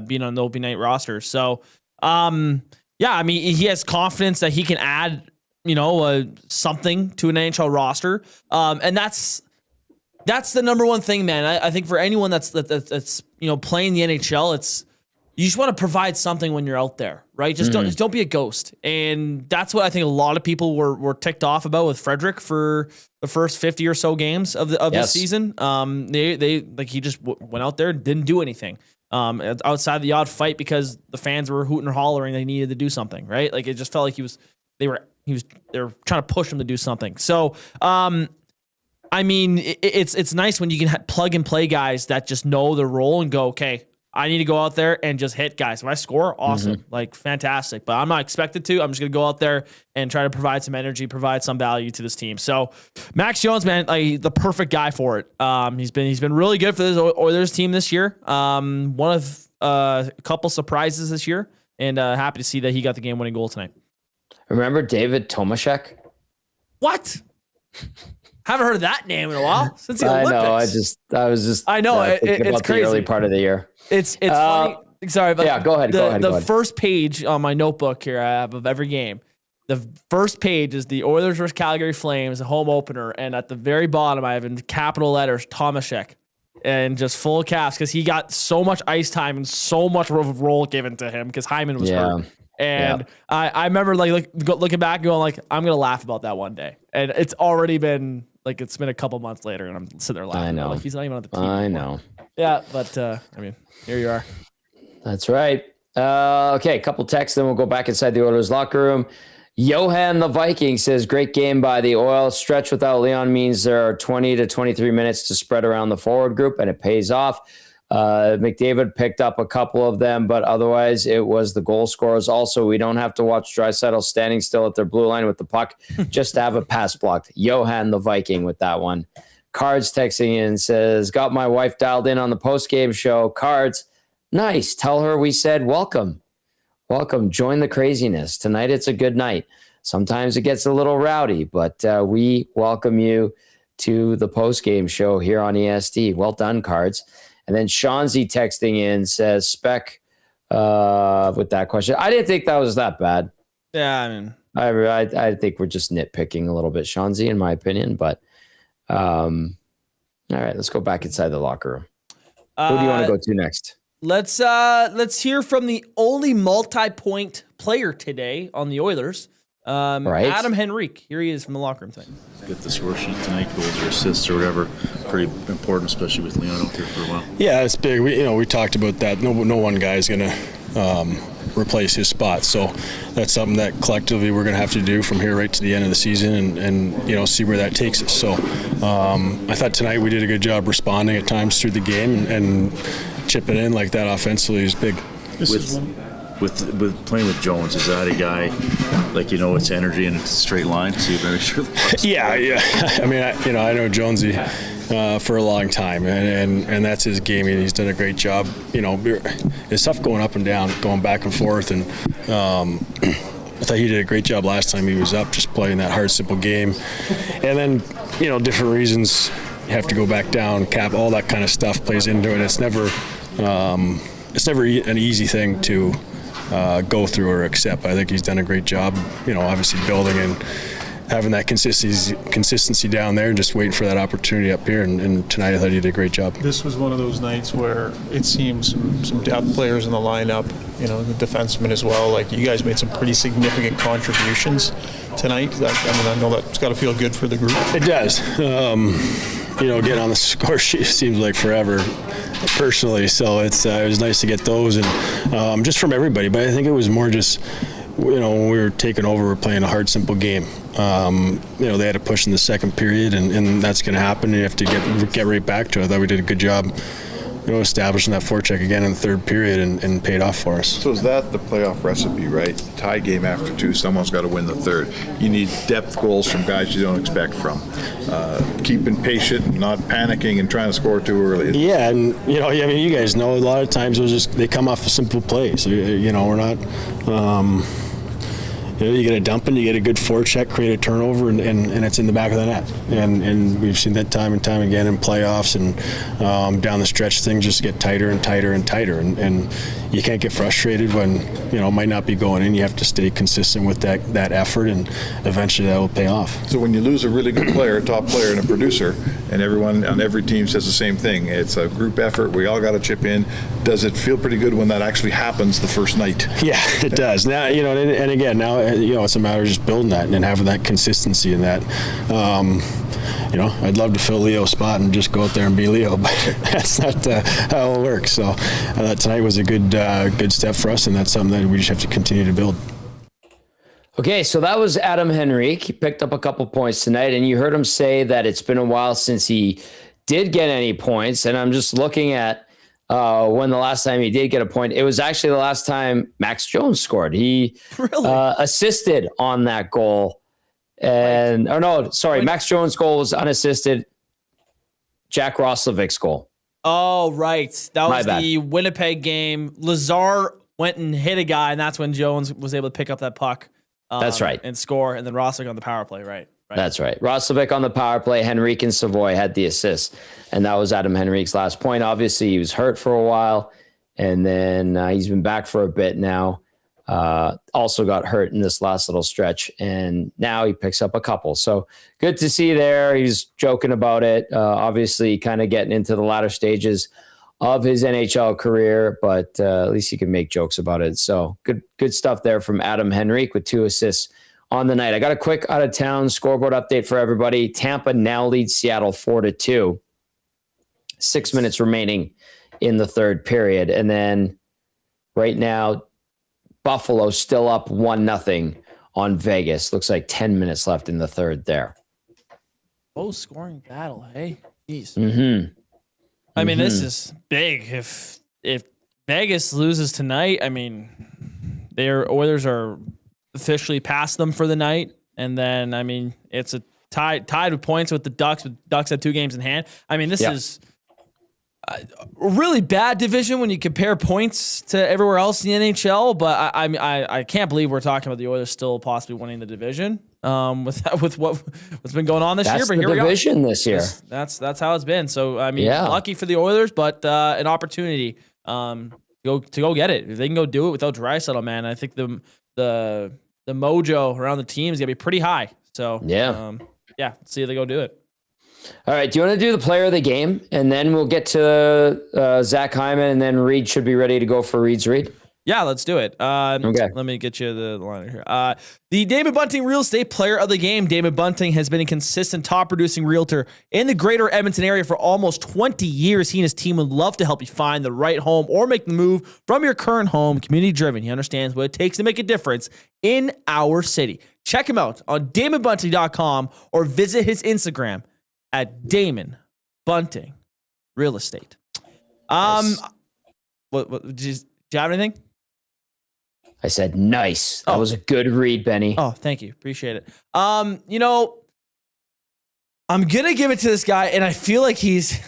being on the opening night roster. So I mean, he has confidence that he can add something to an NHL roster, and that's the number one thing, man. I think for anyone that's playing the NHL, you just want to provide something when you're out there, right? Just don't be a ghost. And that's what I think a lot of people were ticked off about with Henrique for the first 50 or so games of this season. He just went out there and didn't do anything outside the odd fight because the fans were hooting or hollering they needed to do something, right? Like it just felt like they were trying to push him to do something. So I mean, it's nice when you can plug and play guys that just know their role and go, okay, I need to go out there and just hit guys. If I score, awesome, like fantastic. But I'm not expected to. I'm just gonna go out there and try to provide some energy, provide some value to this team. So Max Jones, man, the perfect guy for it. He's been really good for this Oilers team this year. One of a couple surprises this year, and happy to see that he got the game-winning goal tonight. Remember David Tomaszek? What? Haven't heard of that name in a while since the Olympics. I know. It's crazy. The early part of the year. It's funny. Sorry, but yeah, go ahead. The first page on my notebook here I have of every game. The first page is the Oilers versus Calgary Flames, the home opener, and at the very bottom I have in capital letters Tomaszek, and just full caps because he got so much ice time and so much role given to him because Hyman was hurt. And I remember looking back and going like, I'm gonna laugh about that one day, and it's already been. It's been a couple months later, and I'm sitting there laughing. I know. Like, he's not even on the team. I know. Yeah, but I mean, here you are. That's right. Okay, a couple texts, then we'll go back inside the Oilers locker room. Johan the Viking says, great game by the Oils. Stretch without Leon means there are 20 to 23 minutes to spread around the forward group, and it pays off. McDavid picked up a couple of them, but otherwise it was the goal scorers. Also, we don't have to watch Draisaitl standing still at their blue line with the puck just to have a pass blocked. Johan the Viking with that one. Cards texting in says, got my wife dialed in on the post-game show. Cards, Nice. Tell her we said welcome. Welcome. Join the craziness. Tonight it's a good night. Sometimes it gets a little rowdy, but we welcome you to the post-game show here on ESD. Well done, Cards. And then Shanzi texting in says, Spec with that question. I didn't think that was that bad. Yeah, I mean, I think we're just nitpicking a little bit, Shanzi, in my opinion. But all right, let's go back inside the locker room. Who do you want to go to next? Let's hear from the only multi-point player today on the Oilers. Right. Adam Henrique. Here he is from the locker room thing. Get the score sheet tonight, goals or assists or whatever. Pretty important, especially with Leon out there for a while. Yeah, it's big. We talked about that. No one guy is going to replace his spot. So that's something that collectively we're going to have to do from here right to the end of the season and see where that takes us. So I thought tonight we did a good job responding at times through the game and chipping in like that offensively is big. With playing with Jones, is that a guy it's energy and it's a straight line? So you're very sure. Yeah. I mean, I know Jonesy for a long time, and that's his game. And he's done a great job. It's tough going up and down, going back and forth, and I thought he did a great job last time he was up, just playing that hard, simple game. And then different reasons you have to go back down, cap, all that kind of stuff plays into it. It's never an easy thing to go through or accept. I think he's done a great job, obviously building and having that consistency down there and just waiting for that opportunity up here. And tonight I thought he did a great job. This was one of those nights where it seems some depth players in the lineup, the defensemen as well. Like, you guys made some pretty significant contributions tonight. I know that's got to feel good for the group. It does. Getting on the score sheet seems like forever personally, so it was nice to get those and just from everybody. But I think it was more just when we were taking over, we're playing a hard, simple game. They had to push in the second period, and that's going to happen. You have to get right back to it. I thought we did a good job establishing that forecheck again in the third period and paid off for us. So is that the playoff recipe, right? Tie game after two, someone's got to win the third. You need depth goals from guys you don't expect from. Keeping patient and not panicking and trying to score too early. Yeah, and you guys know a lot of times they come off a simple play. So we're not. You get a dump in, you get a good forecheck, create a turnover, and it's in the back of the net. And we've seen that time and time again in playoffs and down the stretch, things just get tighter and tighter and tighter. And you can't get frustrated when it might not be going in. You have to stay consistent with that effort, and eventually that will pay off. So when you lose a really good player, a top player, and a producer, and everyone on every team says the same thing, it's a group effort. We all got to chip in. Does it feel pretty good when that actually happens the first night? Yeah, it does. Now and again now. It's a matter of just building that and having that consistency in that. I'd love to fill Leo's spot and just go out there and be Leo, but that's not how it works. So tonight was a good step for us, and that's something that we just have to continue to build. Okay, so that was Adam Henrique. He picked up a couple points tonight, and you heard him say that it's been a while since he did get any points, and I'm just looking at when the last time he did get a point. It was actually the last time Max Jones scored. He assisted on that goal. Max Jones' goal was unassisted. Jack Roslovic's goal. Oh, right. That was the Winnipeg game. Lazar went and hit a guy, and that's when Jones was able to pick up that puck. That's right. And score, and then Roslovic on the power play, right? That's right. Roslovic on the power play. Henrique and Savoy had the assist. And that was Adam Henrique's last point. Obviously, he was hurt for a while, and then he's been back for a bit now. Also got hurt in this last little stretch, and now he picks up a couple. So good to see there. He's joking about it. Obviously, kind of getting into the latter stages of his NHL career, but at least he can make jokes about it. So good stuff there from Adam Henrique with 2 assists on the night. I got a quick out-of-town scoreboard update for everybody. Tampa now leads Seattle 4-2. 6 minutes remaining in the third period. And then right now, Buffalo still up 1-0 on Vegas. Looks like 10 minutes left in the third there. Oh, scoring battle, hey? Jeez. Mm-hmm. I mean, this is big. If Vegas loses tonight, I mean, their Oilers are officially past them for the night, and then it's a tied with points with the Ducks. With Ducks have 2 games in hand. I mean, this is really bad division when you compare points to everywhere else in the NHL, but I can't believe we're talking about the Oilers still possibly winning the division with what's been going on this year. But here we are. Division this year. That's how it's been. So I mean, lucky for the Oilers, but an opportunity to go get it. If they can go do it without Draisaitl, man, I think the mojo around the team is gonna be pretty high. So let's see if they go do it. All right. Do you want to do the player of the game? And then we'll get to Zack Hyman, and then Reid should be ready to go for Reid's read. Yeah, let's do it. Okay. Let me get you the line here. The David Bunting Real Estate Player of the Game. David Bunting has been a consistent top-producing realtor in the greater Edmonton area for almost 20 years. He and his team would love to help you find the right home or make the move from your current home. Community-driven. He understands what it takes to make a difference in our city. Check him out on DamonBunting.com or visit his Instagram at Damon Bunting Real Estate. Nice. What did you have anything? I said nice. That was a good read, Benny. Oh, thank you. Appreciate it. I'm gonna give it to this guy, and I feel like he's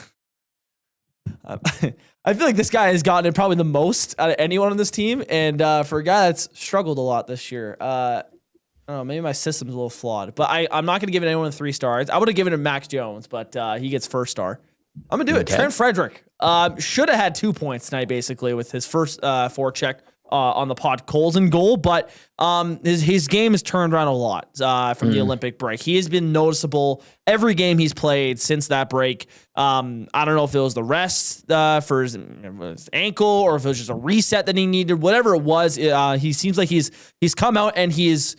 I feel like this guy has gotten it probably the most out of anyone on this team. And for a guy that's struggled a lot this year, I don't know, maybe my system's a little flawed, but I'm not going to give it anyone 3 stars. I would have given it Max Jones, but he gets first star. I'm going to do it. Trent Frederick should have had 2 points tonight, basically, with his first forecheck on the pod Coles in goal, but his game has turned around a lot from the Olympic break. He has been noticeable every game he's played since that break. I don't know if it was the rest for his ankle or if it was just a reset that he needed. Whatever it was, he seems like he's come out and he is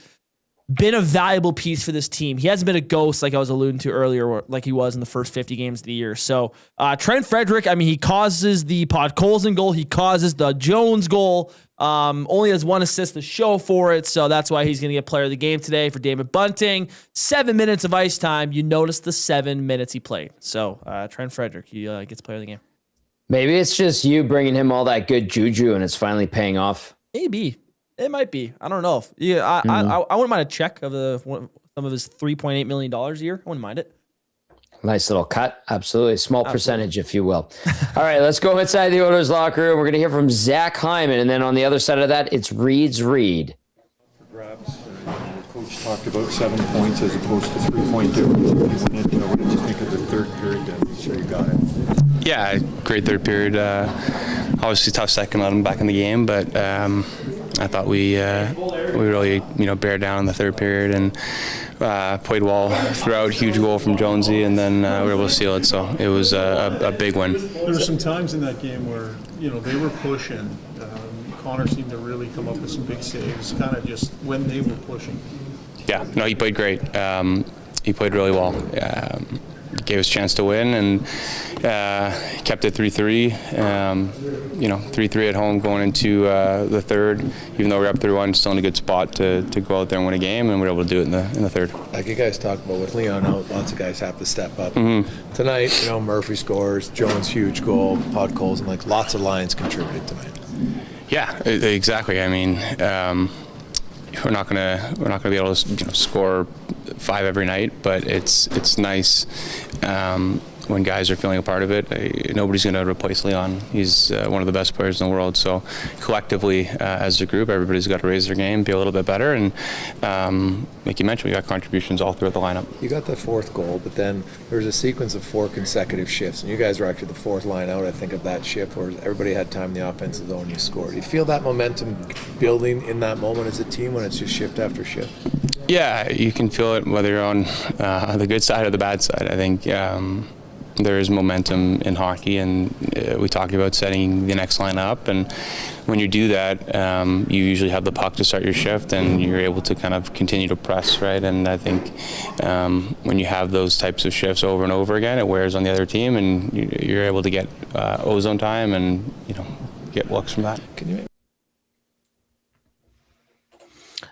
been a valuable piece for this team. He hasn't been a ghost like I was alluding to earlier, like he was in the first 50 games of the year. So Trent Frederick, I mean, he causes the pod Colson goal. He causes the Jones goal. Only has 1 assist to show for it. So that's why he's going to get player of the game today for David Bunting. 7 minutes of ice time. You notice the 7 minutes he played. So Trent Frederick, he gets player of the game. Maybe it's just you bringing him all that good juju and it's finally paying off. Maybe. It might be. I don't know. I wouldn't mind a check of some of his $3.8 million a year. I wouldn't mind it. Nice little cut. Absolutely. Small percentage, if you will. All right, let's go inside the Oilers locker room. We're going to hear from Zack Hyman. And then on the other side of that, it's Reid's read. Grabs. The coach talked about 7 points as opposed to 3-point difference. What did you think of the third period to make sure you got it? Yeah, great third period. Obviously tough second let him back in the game, but I thought we really bear down in the third period and played well throughout. Huge goal from Jonesy, and then we were able to seal it. So it was a big win. There were some times in that game where they were pushing. Connor seemed to really come up with some big saves, kind of just when they were pushing. Yeah, no, he played great. He played really well. Gave us a chance to win and kept it 3-3. 3-3 at home going into the third. Even though we're up 3-1, still in a good spot to go out there and win a game, and we're able to do it in the third. Like you guys talked about with Leon out, lots of guys have to step up. Tonight, Murphy scores, Jones huge goal, Pod Coles, and lots of lines contributed tonight. Yeah, exactly. I mean, we're not gonna be able to score 5 every night, but it's nice when guys are feeling a part of it. Nobody's going to replace Leon. He's one of the best players in the world. So collectively, as a group, everybody's got to raise their game, be a little bit better. And like you mentioned, we got contributions all throughout the lineup. You got the 4th goal, but then there was a sequence of 4 consecutive shifts. And you guys were actually the 4th line out, I think, of that shift where everybody had time in the offensive zone. You scored. Do you feel that momentum building in that moment as a team when it's just shift after shift? Yeah, you can feel it whether you're on the good side or the bad side. I think there is momentum in hockey, and we talked about setting the next line up, and when you do that, you usually have the puck to start your shift, and you're able to kind of continue to press, right? And I think when you have those types of shifts over and over again, it wears on the other team, and you're able to get ozone time and get looks from that.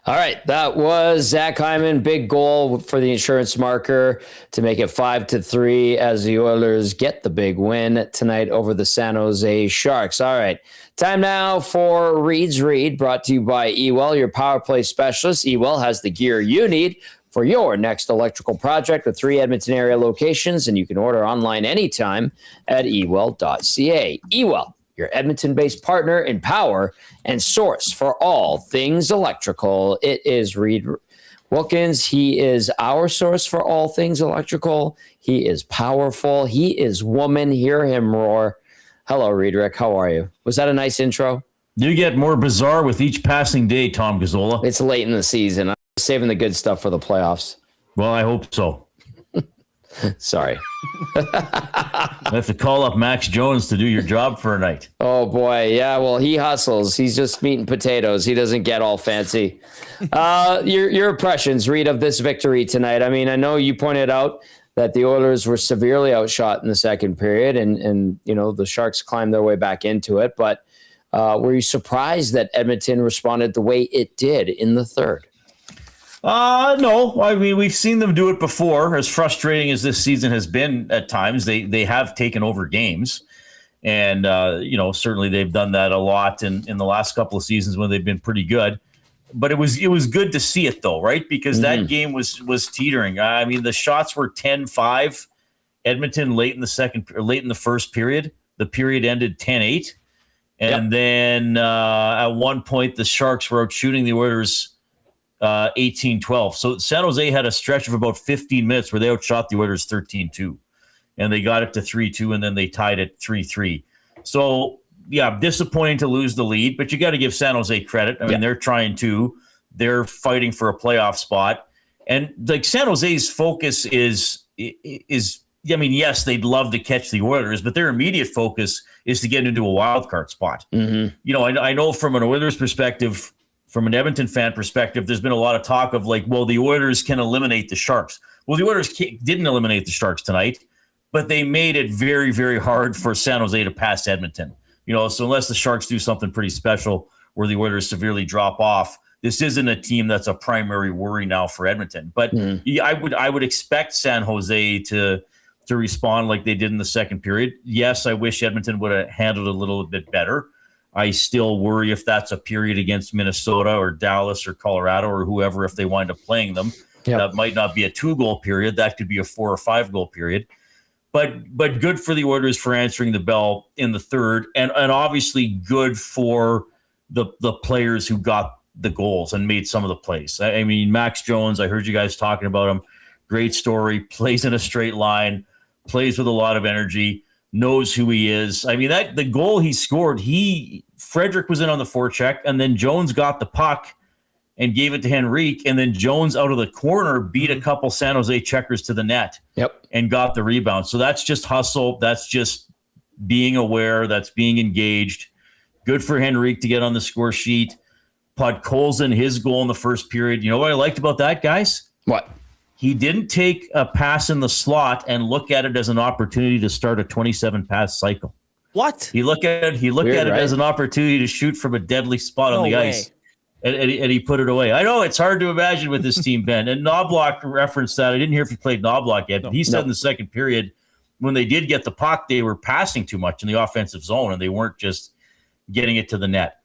All right, that was Zack Hyman. Big goal for the insurance marker to make it 5-3 as the Oilers get the big win tonight over the San Jose Sharks. All right, time now for Reid's Read, brought to you by Ewell, your power play specialist. Ewell has the gear you need for your next electrical project with 3 Edmonton area locations, and you can order online anytime at ewell.ca. Ewell, your Edmonton-based partner in power and source for all things electrical. It is Reid Wilkins. He is our source for all things electrical. He is powerful. He is woman. Hear him roar. Hello, Riedrich. How are you? Was that a nice intro? You get more bizarre with each passing day, Tom Gazzola. It's late in the season. I'm saving the good stuff for the playoffs. Well, I hope so. Sorry. I have to call up Max Jones to do your job for a night. Oh, boy. Yeah, well, he hustles. He's just meat and potatoes. He doesn't get all fancy. Your impressions, Reid, of this victory tonight. I mean, I know you pointed out that the Oilers were severely outshot in the second period, and you know, the Sharks climbed their way back into it. But were you surprised that Edmonton responded the way it did in the third? No. I mean, we've seen them do it before. As frustrating as this season has been at times, they have taken over games. And, you know, certainly they've done that a lot in the last couple of seasons when they've been pretty good. But it was good to see it, though, right? Because that game was teetering. I mean, the shots were 10-5. Edmonton late in the first period. The period ended 10-8. And then at one point, the Sharks were out shooting the Oilers 18-12. So San Jose had a stretch of about 15 minutes where they outshot the Oilers 13-2. And they got it to 3-2, and then they tied it 3-3. So, yeah, disappointing to lose the lead, but you got to give San Jose credit. I mean, they're trying to. They're fighting for a playoff spot. And, like, San Jose's focus is I mean, yes, they'd love to catch the Oilers, but their immediate focus is to get into a wild card spot. You know, I know from an Oilers perspective, from an Edmonton fan perspective, there's been a lot of talk of like, well, the Oilers can eliminate the Sharks. Well, the Oilers didn't eliminate the Sharks tonight, but they made it very, very hard for San Jose to pass Edmonton. You know, so unless the Sharks do something pretty special where the Oilers severely drop off, this isn't a team that's a primary worry now for Edmonton. But I would expect San Jose to respond like they did in the second period. Yes, I wish Edmonton would have handled it a little bit better. I still worry if that's a period against Minnesota or Dallas or Colorado or whoever, if they wind up playing them. That might not be a 2-goal period. That could be a 4 or 5-goal period. But good for the Oilers for answering the bell in the third, and obviously good for the players who got the goals and made some of the plays. I mean, Max Jones, I heard you guys talking about him. Great story. Plays in a straight line. Plays with a lot of energy. Knows who he is. I mean, the goal he scored, Frederick was in on the forecheck, and then Jones got the puck and gave it to Henrique, and then Jones out of the corner beat a couple San Jose checkers to the net and got the rebound. So that's just hustle. That's just being aware. That's being engaged. Good for Henrique to get on the score sheet. Podkolzin, his goal in the first period. You know what I liked about that, guys? What? He didn't take a pass in the slot and look at it as an opportunity to start a 27-pass cycle. What? He looked at it as an opportunity to shoot from a deadly spot on the ice. And he put it away. I know it's hard to imagine with this team, Ben. And Knobloch referenced that. I didn't hear if he played Knobloch yet, but he said in the second period, when they did get the puck, they were passing too much in the offensive zone, and they weren't just getting it to the net.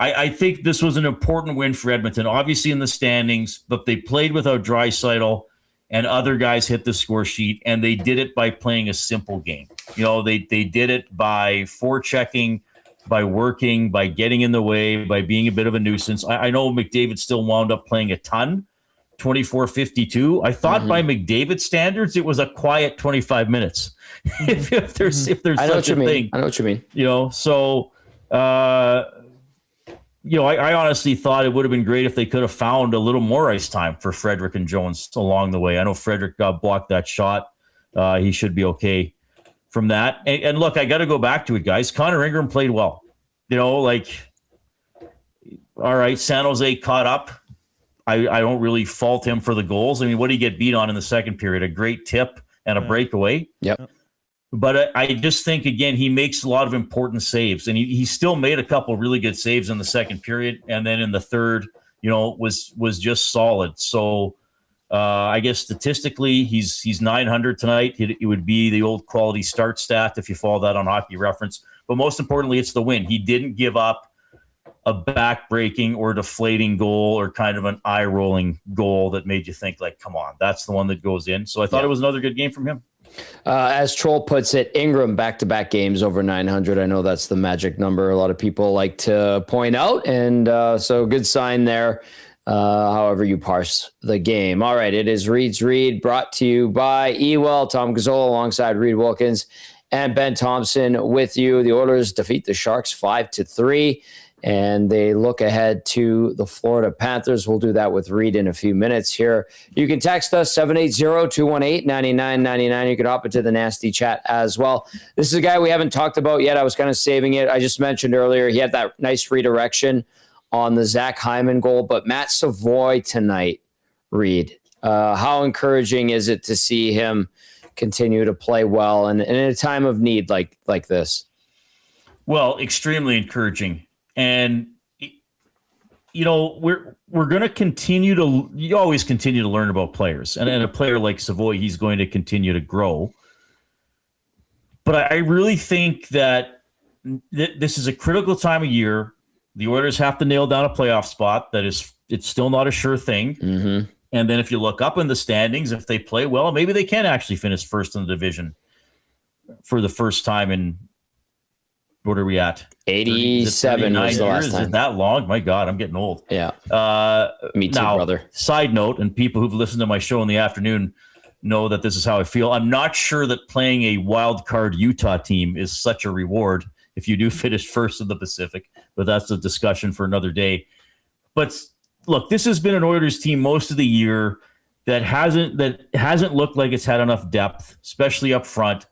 I think this was an important win for Edmonton, obviously in the standings, but they played without Draisaitl, and other guys hit the score sheet, and they did it by playing a simple game. You know, they did it by forechecking, by working, by getting in the way, by being a bit of a nuisance. I know McDavid still wound up playing a ton, 24-52. I thought by McDavid standards, it was a quiet 25 minutes. if there's such a thing. I know what you mean. You know, so you know, I honestly thought it would have been great if they could have found a little more ice time for Frederick and Jones along the way. I know Frederick blocked that shot. He should be okay from that. And look, I got to go back to it, guys. Connor Ingram played well. You know, like, all right, San Jose caught up. I don't really fault him for the goals. I mean, what did he get beat on in the second period? A great tip and a breakaway. Yep. But I just think, again, he makes a lot of important saves. And he still made a couple really good saves in the second period. And then in the third, you know, was just solid. So I guess statistically, he's 900 tonight. It would be the old quality start stat if you follow that on Hockey Reference. But most importantly, it's the win. He didn't give up a back-breaking or deflating goal or kind of an eye-rolling goal that made you think, like, come on, that's the one that goes in. So I thought it was another good game from him. As Troll puts it, Ingram back-to-back games over 900. I know that's the magic number a lot of people like to point out, and so good sign there, however you parse the game. All right, it is Reid's Read, brought to you by Ewell, Tom Gazzola alongside Reid Wilkins and Ben Thomson with you. The Oilers defeat the Sharks 5-3. And they look ahead to the Florida Panthers. We'll do that with Reid in a few minutes here. You can text us 780-218-9999. You can hop into the nasty chat as well. This is a guy we haven't talked about yet. I was kind of saving it. I just mentioned earlier he had that nice redirection on the Zack Hyman goal. But Matt Savoy tonight, Reid, how encouraging is it to see him continue to play well and in a time of need like this? Well, extremely encouraging. And, you know, we're going to continue to, you always continue to learn about players. And a player like Savoy, he's going to continue to grow. But I really think that this is a critical time of year. The Oilers have to nail down a playoff spot. It's still not a sure thing. Mm-hmm. And then if you look up in the standings, if they play well, maybe they can actually finish first in the division for the first time in, what are we at? 87 was the last time. Is it that long? My God, I'm getting old. Yeah. Me too, brother. Side note, and people who've listened to my show in the afternoon know that this is how I feel. I'm not sure that playing a wild card Utah team is such a reward if you do finish first in the Pacific, but that's a discussion for another day. But look, this has been an Oilers team most of the year that hasn't looked like it's had enough depth, especially up front,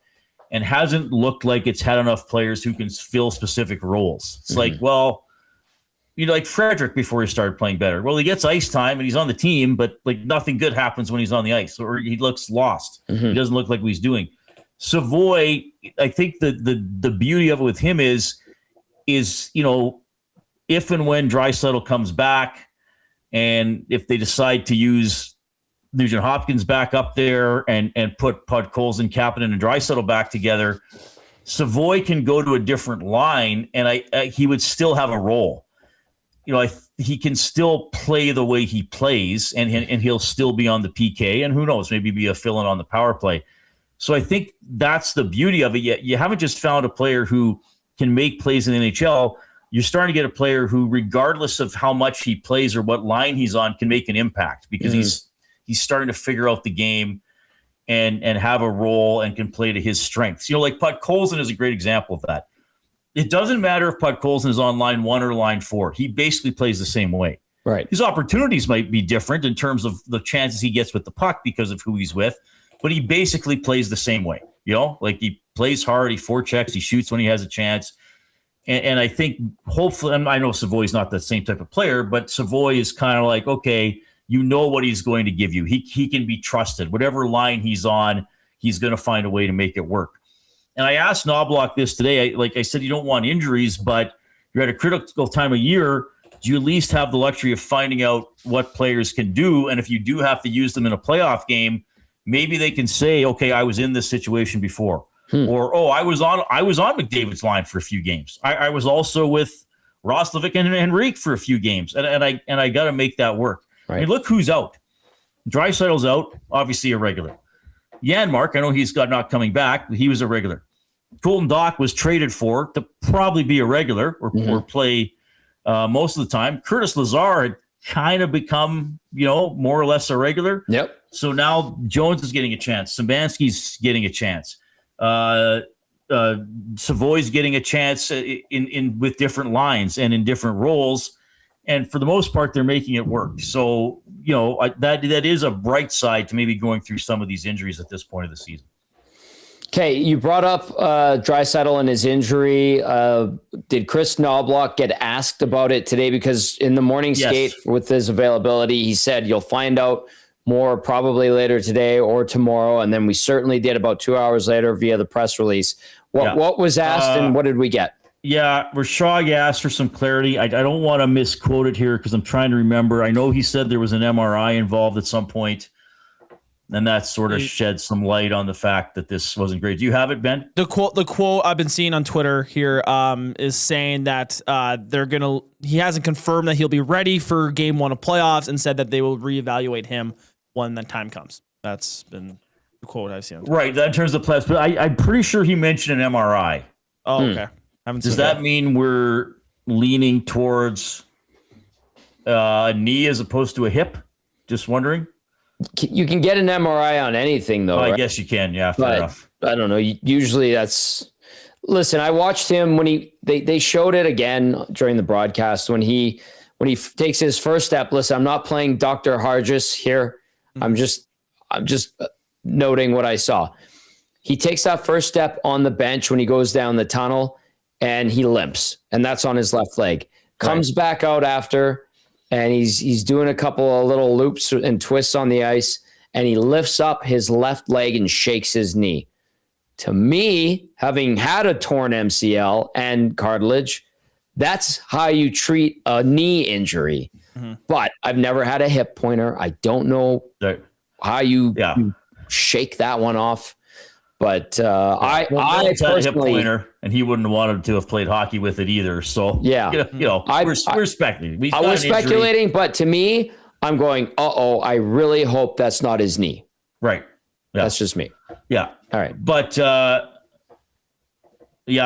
and hasn't looked like it's had enough players who can fill specific roles. It's like, well, you know, like Henrique before he started playing better. Well, he gets ice time and he's on the team, but like nothing good happens when he's on the ice, or he looks lost. He doesn't look like what he's doing. Savoy, I think the beauty of it with him is, you know, if and when Draisaitl comes back, and if they decide to use Nugent Hopkins back up there and put Podkolzin, Kapanen, and Draisaitl back together, Savoy can go to a different line, and he would still have a role. You know, he can still play the way he plays, and he'll still be on the PK, and who knows, maybe be a fill-in on the power play. So I think that's the beauty of it. You haven't just found a player who can make plays in the NHL. You're starting to get a player who, regardless of how much he plays or what line he's on, can make an impact because he's starting to figure out the game and have a role and can play to his strengths. You know, like Podkolzin is a great example of that. It doesn't matter if Podkolzin is on line 1 or line 4. He basically plays the same way. Right. His opportunities might be different in terms of the chances he gets with the puck because of who he's with, but he basically plays the same way. You know, like he plays hard, he forechecks, he shoots when he has a chance. And I think hopefully, and I know Savoy's not the same type of player, but Savoy is kind of like, okay, you know what he's going to give you. He can be trusted. Whatever line he's on, he's going to find a way to make it work. And I asked Knobloch this today. Like I said, you don't want injuries, but you're at a critical time of year. Do you at least have the luxury of finding out what players can do? And if you do have to use them in a playoff game, maybe they can say, okay, I was in this situation before. Or, I was on McDavid's line for a few games. I was also with Roslovic and Henrique for a few games. And I got to make that work. Right. I mean, look who's out. Draisaitl's out, obviously a regular. Janmark, I know he's not coming back, but he was a regular. Colton Dach was traded for to probably be a regular or play most of the time. Curtis Lazar had kind of become, more or less a regular. Yep. So now Jones is getting a chance. Szymanski's getting a chance. Savoy's getting a chance in with different lines and in different roles. And for the most part, they're making it work. So, that is a bright side to maybe going through some of these injuries at this point of the season. Okay, you brought up Draisaitl and his injury. Did Chris Knobloch get asked about it today? Because in the morning skate with his availability, he said you'll find out more probably later today or tomorrow. And then we certainly did about 2 hours later via the press release. What was asked and what did we get? Yeah, Rashog asked for some clarity. I don't want to misquote it here because I'm trying to remember. I know he said there was an MRI involved at some point. And that sort of shed some light on the fact that this wasn't great. Do you have it, Ben? The quote I've been seeing on Twitter here is saying that he hasn't confirmed that he'll be ready for game 1 of playoffs, and said that they will reevaluate him when the time comes. That's been the quote I've seen. Right, that in terms of playoffs, but I'm pretty sure he mentioned an MRI. Oh, okay. Does that mean we're leaning towards a knee as opposed to a hip? Just wondering. You can get an MRI on anything, though. I right? guess you can. Yeah, fair enough. I don't know. Usually that's. Listen, I watched him when they showed it again during the broadcast when he takes his first step. Listen, I'm not playing Dr. Hargis here. I'm just noting what I saw. He takes that first step on the bench when he goes down the tunnel, and he limps, and that's on his left leg. Comes back out after. And he's doing a couple of little loops and twists on the ice, and he lifts up his left leg and shakes his knee. To me, having had a torn MCL and cartilage, that's how you treat a knee injury. Mm-hmm. But I've never had a hip pointer. I don't know how you shake that one off. But I personally, hip pointer, and he wouldn't have wanted to have played hockey with it either. So we're speculating. I was speculating, but to me, I'm going, I really hope that's not his knee. Right. Yeah. That's just me. Yeah. All right. But I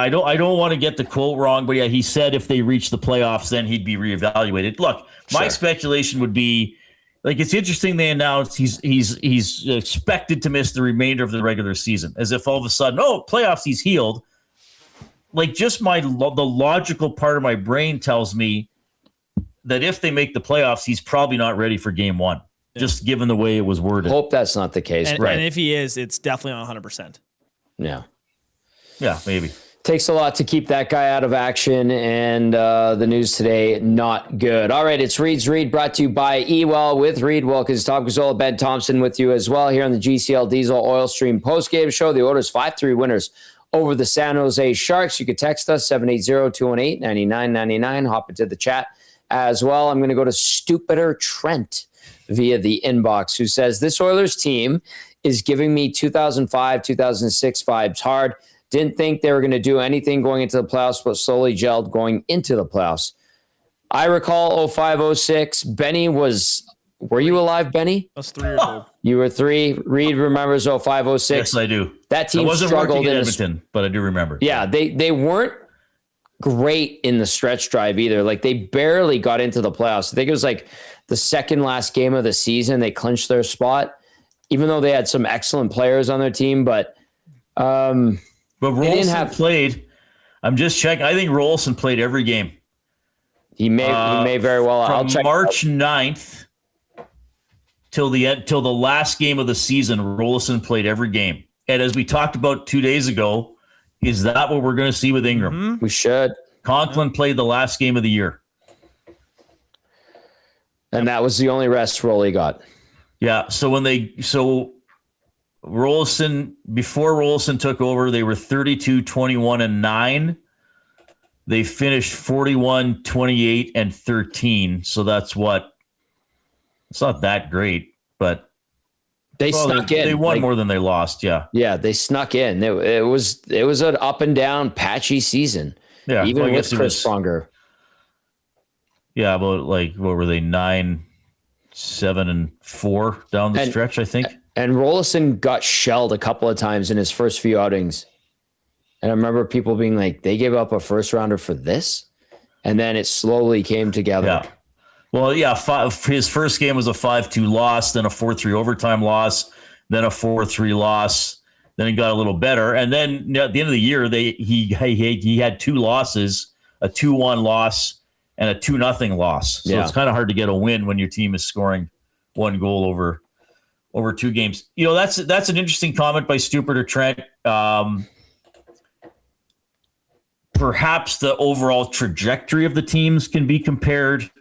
don't want to get the quote wrong, but he said if they reach the playoffs, then he'd be reevaluated. Look, my speculation would be, like, it's interesting they announced he's expected to miss the remainder of the regular season, as if all of a sudden, playoffs, he's healed. Like, just the logical part of my brain tells me that if they make the playoffs, he's probably not ready for game 1, just given the way it was worded. Hope that's not the case. And if he is, it's definitely on 100%. Yeah. Yeah, maybe. Takes a lot to keep that guy out of action, and the news today, not good. All right, it's Reid's Read, brought to you by Ewell with Reid, Wilkins, Tom Gazzola, Ben Thomson with you as well here on the GCL Diesel Oil Stream postgame show. The Oilers 5-3 winners over the San Jose Sharks. You could text us 780-218-9999. Hop into the chat as well. I'm going to go to Stupider Trent via the inbox, who says, this Oilers team is giving me 2005, 2006 vibes hard. Didn't think they were going to do anything going into the playoffs, but slowly gelled going into the playoffs. I recall 05, 06. Benny were you alive, Benny? I was 3 years old. You were 3. Reid remembers 05, 06. Yes, I do. That team I wasn't struggled working in Edmonton, but I do remember. Yeah, they weren't great in the stretch drive either. Like, they barely got into the playoffs. I think it was like the second last game of the season. They clinched their spot, even though they had some excellent players on their team, but Rolson played. I'm just checking. I think Rolson played every game. He may very well. From I'll check March 9th till the last game of the season, Rolson played every game. And as we talked about 2 days ago, is that what we're going to see with Ingram? Mm-hmm. We should. Conklin played the last game of the year, and that was the only rest role he got. Yeah. So Rolson, before Rolson took over, they were 32-21-9. They finished 41-28-13. So that's it's not that great, but they snuck in. They won more than they lost. Yeah. Yeah. They snuck in. It was an up and down patchy season. Yeah. Even with Chris Pronger. Yeah. About what were they? 9-7-4 down the stretch, I think. And Rolson got shelled a couple of times in his first few outings. And I remember people being like, they gave up a first rounder for this? And then it slowly came together. Yeah. Well, yeah, his first game was a 5-2 loss, then a 4-3 overtime loss, then a 4-3 loss. Then it got a little better. And then at the end of the year, he had 2 losses, a 2-1 loss and a 2-0 loss. So it's kind of hard to get a win when your team is scoring 1 goal over 2 games. That's an interesting comment by Stupider Trent. Perhaps the overall trajectory of the teams can be compared.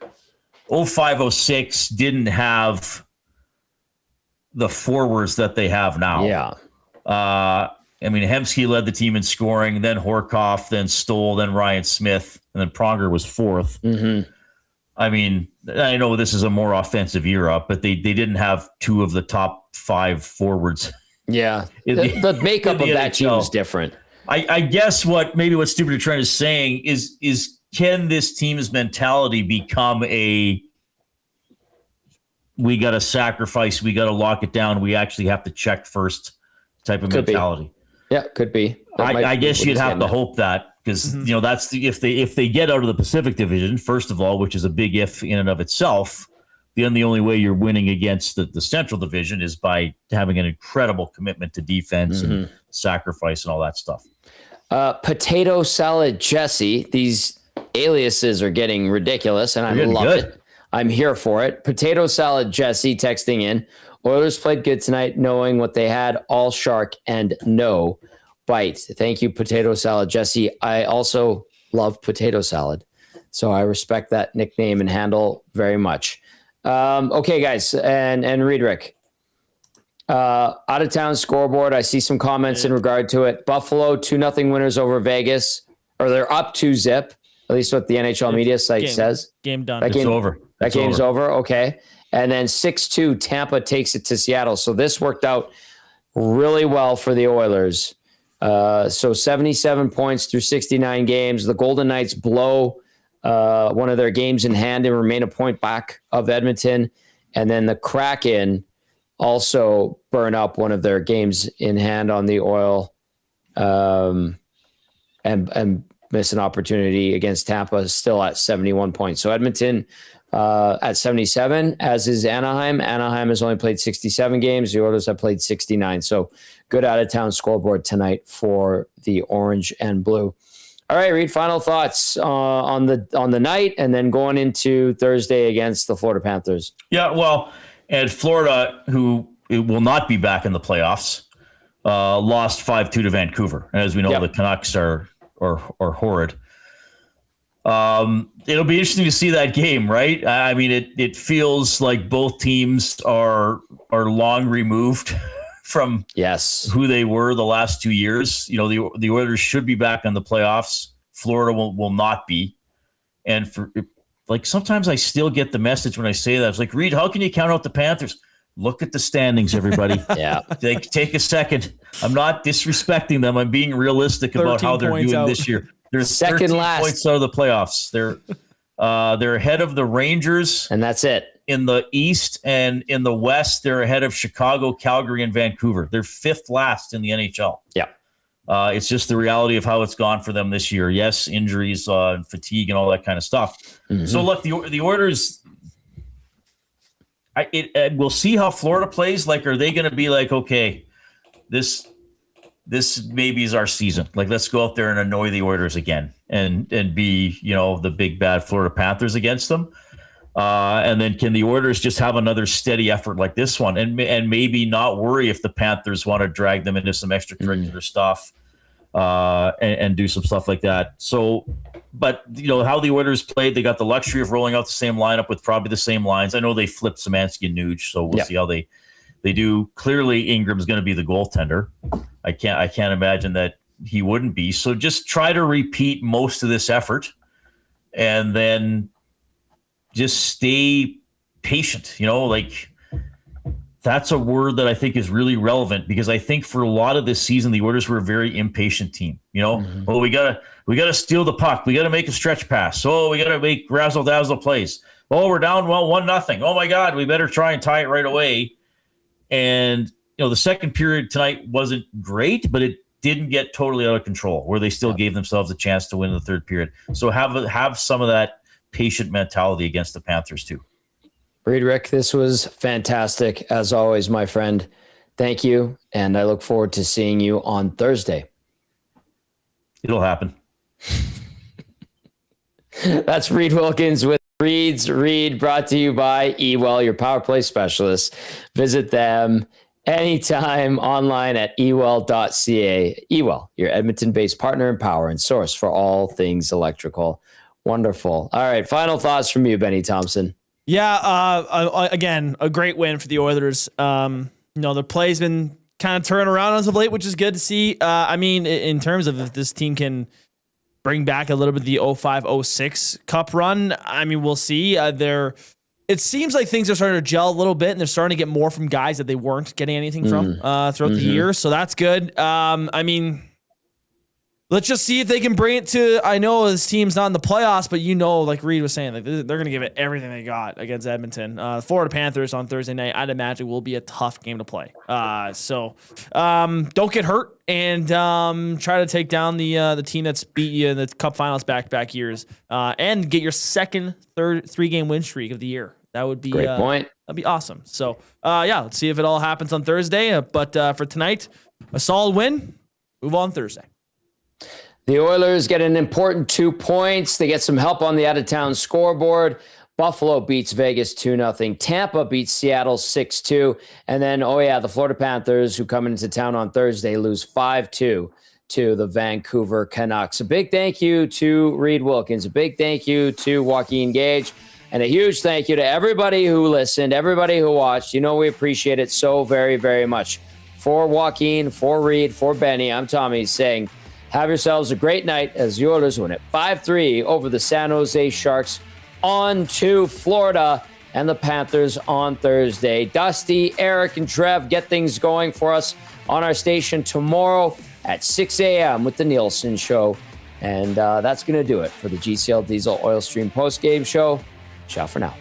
05-06 didn't have the forwards that they have now. Yeah. Hemsky led the team in scoring, then Horkoff, then Stoll, then Ryan Smith, and then Pronger was 4th. Mm-hmm. I know this is a more offensive era, but they didn't have 2 of the top 5 forwards. Yeah. The makeup of that team is different. I guess what Stupid Trent is saying is can this team's mentality become we got to sacrifice, we got to lock it down, we actually have to check first type of mentality? Yeah, could be. I guess you'd have to hope that, because that's if they get out of the Pacific Division, first of all, which is a big if in and of itself. Then the only way you're winning against the Central Division is by having an incredible commitment to defense and sacrifice and all that stuff. Potato Salad Jesse. These aliases are getting ridiculous, and I love it. I'm here for it. Potato Salad Jesse texting in. Oilers played good tonight, knowing what they had, all shark and no bite. Thank you, Potato Salad Jesse. I also love potato salad, so I respect that nickname and handle very much. Okay, guys, and Reid, out of town scoreboard. I see some comments in regard to it. Buffalo 2-0 winners over Vegas, or they're up 2-0. At least what the NHL media site says. Game done. It's over. That game's over. Okay, and then 6-2 Tampa takes it to Seattle. So this worked out really well for the Oilers. So 77 points through 69 games. The Golden Knights blow one of their games in hand and remain a point back of Edmonton. And then the Kraken also burn up one of their games in hand on the Oil and miss an opportunity against Tampa, still at 71 points. So Edmonton at 77, as is Anaheim. Anaheim has only played 67 games. The Oilers have played 69. So good out-of-town scoreboard tonight for the Orange and Blue. All right, Reid, final thoughts on the night and then going into Thursday against the Florida Panthers. Yeah, well, and Florida, who will not be back in the playoffs, lost 5-2 to Vancouver. As we know, the Canucks are horrid. It'll be interesting to see that game, right? I mean, it feels like both teams are long removed from who they were the last 2 years. You know, the Oilers should be back in the playoffs. Florida will not be. And sometimes I still get the message when I say that. It's like, Reid, how can you count out the Panthers? Look at the standings, everybody. Take a second. I'm not disrespecting them. I'm being realistic about how they're doing this year. They're second last points out of the playoffs. They're ahead of the Rangers, and that's it. In the East, and in the West, they're ahead of Chicago, Calgary, and Vancouver. They're fifth last in the NHL. Yeah. It's just the reality of how it's gone for them this year. Yes, injuries, fatigue, and all that kind of stuff. Mm-hmm. So look, the Oilers. We'll see how Florida plays. Like, are they going to be like, okay, this maybe is our season. Like, let's go out there and annoy the Oilers again, and be the big bad Florida Panthers against them. And then can the Oilers just have another steady effort like this one, and maybe not worry if the Panthers want to drag them into some extracurricular stuff, and do some stuff like that. So, but how the Oilers played, they got the luxury of rolling out the same lineup with probably the same lines. I know they flipped Szymanski and Nuge, so we'll see how they do. Clearly, Ingram's going to be the goaltender. I can't imagine that he wouldn't be. So just try to repeat most of this effort, and then just stay patient. That's a word that I think is really relevant, because I think for a lot of this season, the Oilers were a very impatient team. Well, we gotta steal the puck. We gotta make a stretch pass. Oh, we gotta make razzle dazzle plays. Oh, we're down 1-0. Oh my God, we better try and tie it right away. And the second period tonight wasn't great, but it didn't get totally out of control, where they still gave themselves a chance to win in the third period. So have some of that patient mentality against the Panthers too. Reid, this was fantastic as always, my friend. Thank you, and I look forward to seeing you on Thursday. It'll happen. That's Reid Wilkins with Reid, brought to you by eWell, your power play specialist. Visit them anytime online at ewell.ca. eWell, your Edmonton-based partner in power and source for all things electrical. Wonderful. All right, final thoughts from you, Benny Thomson. Yeah, again, a great win for the Oilers. The play's been kind of turning around as of late, which is good to see. I mean, in terms of if this team can bring back a little bit of the 05-06 Cup run, I mean, we'll see. They're it seems like things are starting to gel a little bit, and they're starting to get more from guys that they weren't getting anything from throughout the year. So that's good. I mean, let's just see if they can bring it to. I know this team's not in the playoffs, but like Reid was saying, like they're going to give it everything they got against Edmonton. Florida Panthers on Thursday night, I'd imagine will be a tough game to play. So don't get hurt and try to take down the team that's beat you in the Cup Finals back years, and get your second 3-game win streak of the year. That would be great point. That'd be awesome. So let's see if it all happens on Thursday. But for tonight, a solid win. Move on Thursday. The Oilers get an important 2 points. They get some help on the out-of-town scoreboard. Buffalo beats Vegas 2-0. Tampa beats Seattle 6-2. And then, the Florida Panthers, who come into town on Thursday, lose 5-2 to the Vancouver Canucks. A big thank you to Reid Wilkins. A big thank you to Joaquin Gage. And a huge thank you to everybody who listened, everybody who watched. We appreciate it so very, very much. For Joaquin, for Reid, for Benny, I'm Tommy saying, have yourselves a great night as the Oilers win it 5-3 over the San Jose Sharks. On to Florida and the Panthers on Thursday. Dusty, Eric, and Trev get things going for us on our station tomorrow at 6 a.m. with the Nielsen Show. And that's going to do it for the GCL Diesel Oil Stream postgame show. Ciao for now.